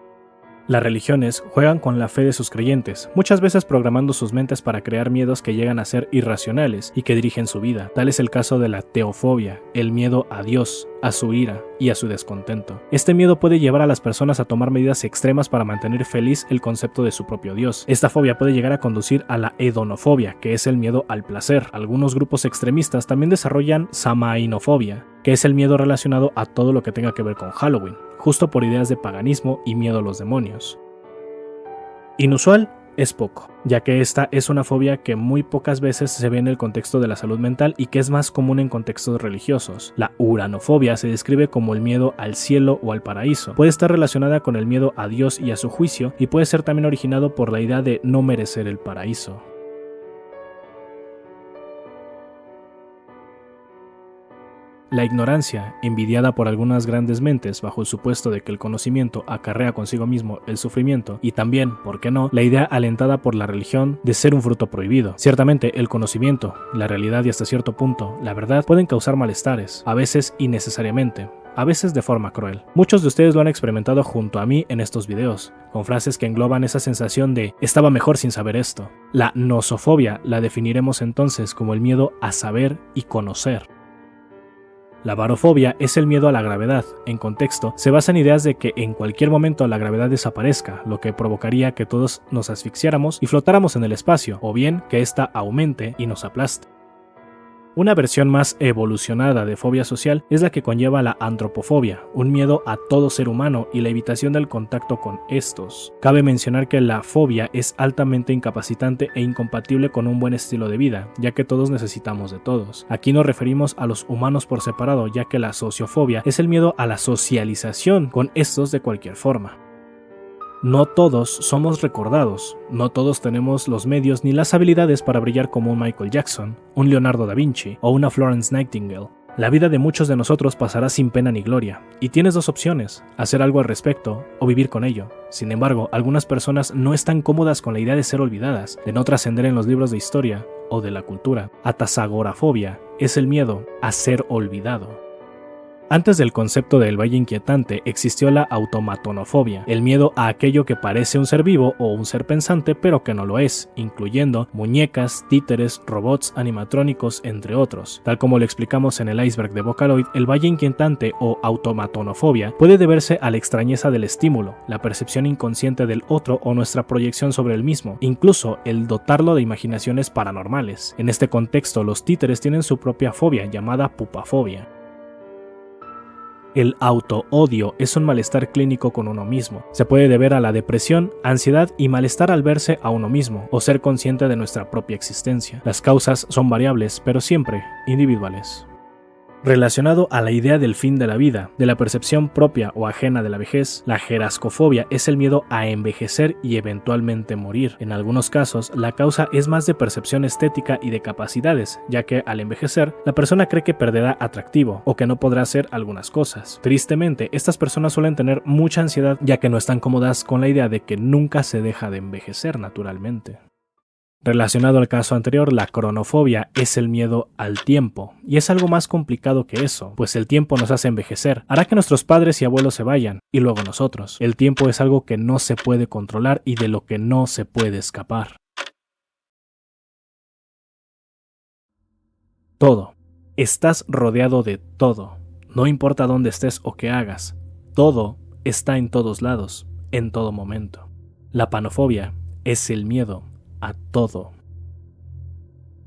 Las religiones juegan con la fe de sus creyentes, muchas veces programando sus mentes para crear miedos que llegan a ser irracionales y que dirigen su vida. Tal es el caso de la teofobia, el miedo a Dios, a su ira y a su descontento. Este miedo puede llevar a las personas a tomar medidas extremas para mantener feliz el concepto de su propio Dios. Esta fobia puede llegar a conducir a la hedonofobia, que es el miedo al placer. Algunos grupos extremistas también desarrollan samainofobia, que es el miedo relacionado a todo lo que tenga que ver con Halloween, justo por ideas de paganismo y miedo a los demonios. Inusual es poco, ya que esta es una fobia que muy pocas veces se ve en el contexto de la salud mental y que es más común en contextos religiosos. La uranofobia se describe como el miedo al cielo o al paraíso. Puede estar relacionada con el miedo a Dios y a su juicio y puede ser también originado por la idea de no merecer el paraíso. La ignorancia, envidiada por algunas grandes mentes bajo el supuesto de que el conocimiento acarrea consigo mismo el sufrimiento, y también, ¿por qué no?, la idea alentada por la religión de ser un fruto prohibido. Ciertamente, el conocimiento, la realidad y hasta cierto punto, la verdad, pueden causar malestares, a veces innecesariamente, a veces de forma cruel. Muchos de ustedes lo han experimentado junto a mí en estos videos, con frases que engloban esa sensación de «estaba mejor sin saber esto». La nosofobia la definiremos entonces como el miedo a saber y conocer. La barofobia es el miedo a la gravedad. En contexto, se basa en ideas de que en cualquier momento la gravedad desaparezca, lo que provocaría que todos nos asfixiáramos y flotáramos en el espacio, o bien que ésta aumente y nos aplaste. Una versión más evolucionada de fobia social es la que conlleva la antropofobia, un miedo a todo ser humano y la evitación del contacto con estos. Cabe mencionar que la fobia es altamente incapacitante e incompatible con un buen estilo de vida, ya que todos necesitamos de todos. Aquí nos referimos a los humanos por separado, ya que la sociofobia es el miedo a la socialización con estos de cualquier forma. No todos somos recordados, no todos tenemos los medios ni las habilidades para brillar como un Michael Jackson, un Leonardo da Vinci o una Florence Nightingale. La vida de muchos de nosotros pasará sin pena ni gloria, y tienes dos opciones, hacer algo al respecto o vivir con ello. Sin embargo, algunas personas no están cómodas con la idea de ser olvidadas, de no trascender en los libros de historia o de la cultura. Atasagorafobia es el miedo a ser olvidado. Antes del concepto del valle inquietante existió la automatonofobia, el miedo a aquello que parece un ser vivo o un ser pensante pero que no lo es, incluyendo muñecas, títeres, robots animatrónicos, entre otros. Tal como lo explicamos en el iceberg de Vocaloid, el valle inquietante o automatonofobia puede deberse a la extrañeza del estímulo, la percepción inconsciente del otro o nuestra proyección sobre el mismo, incluso el dotarlo de imaginaciones paranormales. En este contexto, los títeres tienen su propia fobia llamada pupafobia. El auto-odio es un malestar clínico con uno mismo. Se puede deber a la depresión, ansiedad y malestar al verse a uno mismo o ser consciente de nuestra propia existencia. Las causas son variables, pero siempre individuales. Relacionado a la idea del fin de la vida, de la percepción propia o ajena de la vejez, la gerascofobia es el miedo a envejecer y eventualmente morir. En algunos casos, la causa es más de percepción estética y de capacidades, ya que al envejecer, la persona cree que perderá atractivo o que no podrá hacer algunas cosas. Tristemente, estas personas suelen tener mucha ansiedad, ya que no están cómodas con la idea de que nunca se deja de envejecer naturalmente. Relacionado al caso anterior, la cronofobia es el miedo al tiempo, y es algo más complicado que eso, pues el tiempo nos hace envejecer, hará que nuestros padres y abuelos se vayan, y luego nosotros. El tiempo es algo que no se puede controlar y de lo que no se puede escapar. Todo. Estás rodeado de todo. No importa dónde estés o qué hagas. Todo está en todos lados, en todo momento. La panofobia es el miedo a todo.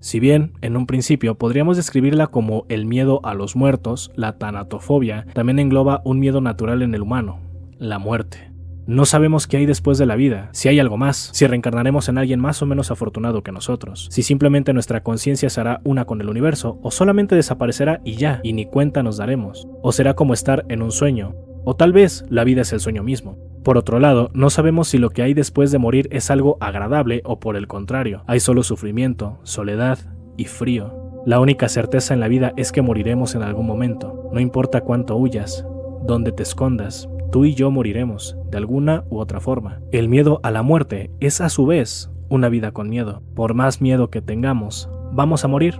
Si bien, en un principio, podríamos describirla como el miedo a los muertos, la tanatofobia también engloba un miedo natural en el humano, la muerte. No sabemos qué hay después de la vida, si hay algo más, si reencarnaremos en alguien más o menos afortunado que nosotros, si simplemente nuestra conciencia se hará una con el universo, o solamente desaparecerá y ya, y ni cuenta nos daremos, o será como estar en un sueño, o tal vez la vida es el sueño mismo. Por otro lado, no sabemos si lo que hay después de morir es algo agradable o por el contrario, hay solo sufrimiento, soledad y frío. La única certeza en la vida es que moriremos en algún momento, no importa cuánto huyas, dónde te escondas, tú y yo moriremos, de alguna u otra forma. El miedo a la muerte es a su vez una vida con miedo. Por más miedo que tengamos, vamos a morir,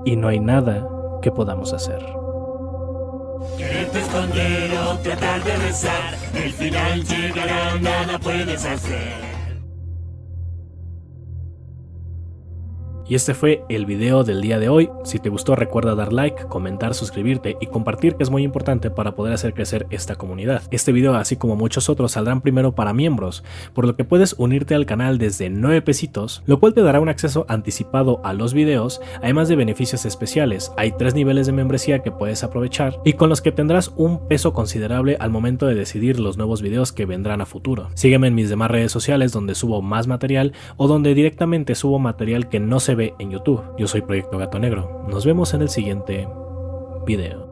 y no hay nada que podamos hacer.
Quererte esconder o tratar de rezar, el final llegará, nada puedes hacer.
Y este fue el video del día de hoy. Si te gustó, recuerda dar like, comentar, suscribirte y compartir, que es muy importante para poder hacer crecer esta comunidad. Este video, así como muchos otros, saldrán primero para miembros, por lo que puedes unirte al canal desde 9 pesitos, lo cual te dará un acceso anticipado a los videos, además de beneficios especiales. Hay 3 niveles de membresía que puedes aprovechar y con los que tendrás un peso considerable al momento de decidir los nuevos videos que vendrán a futuro. Sígueme en mis demás redes sociales donde subo más material o donde directamente subo material que no se ve en YouTube. Yo soy Proyecto Gato Negro. Nos vemos en el siguiente video.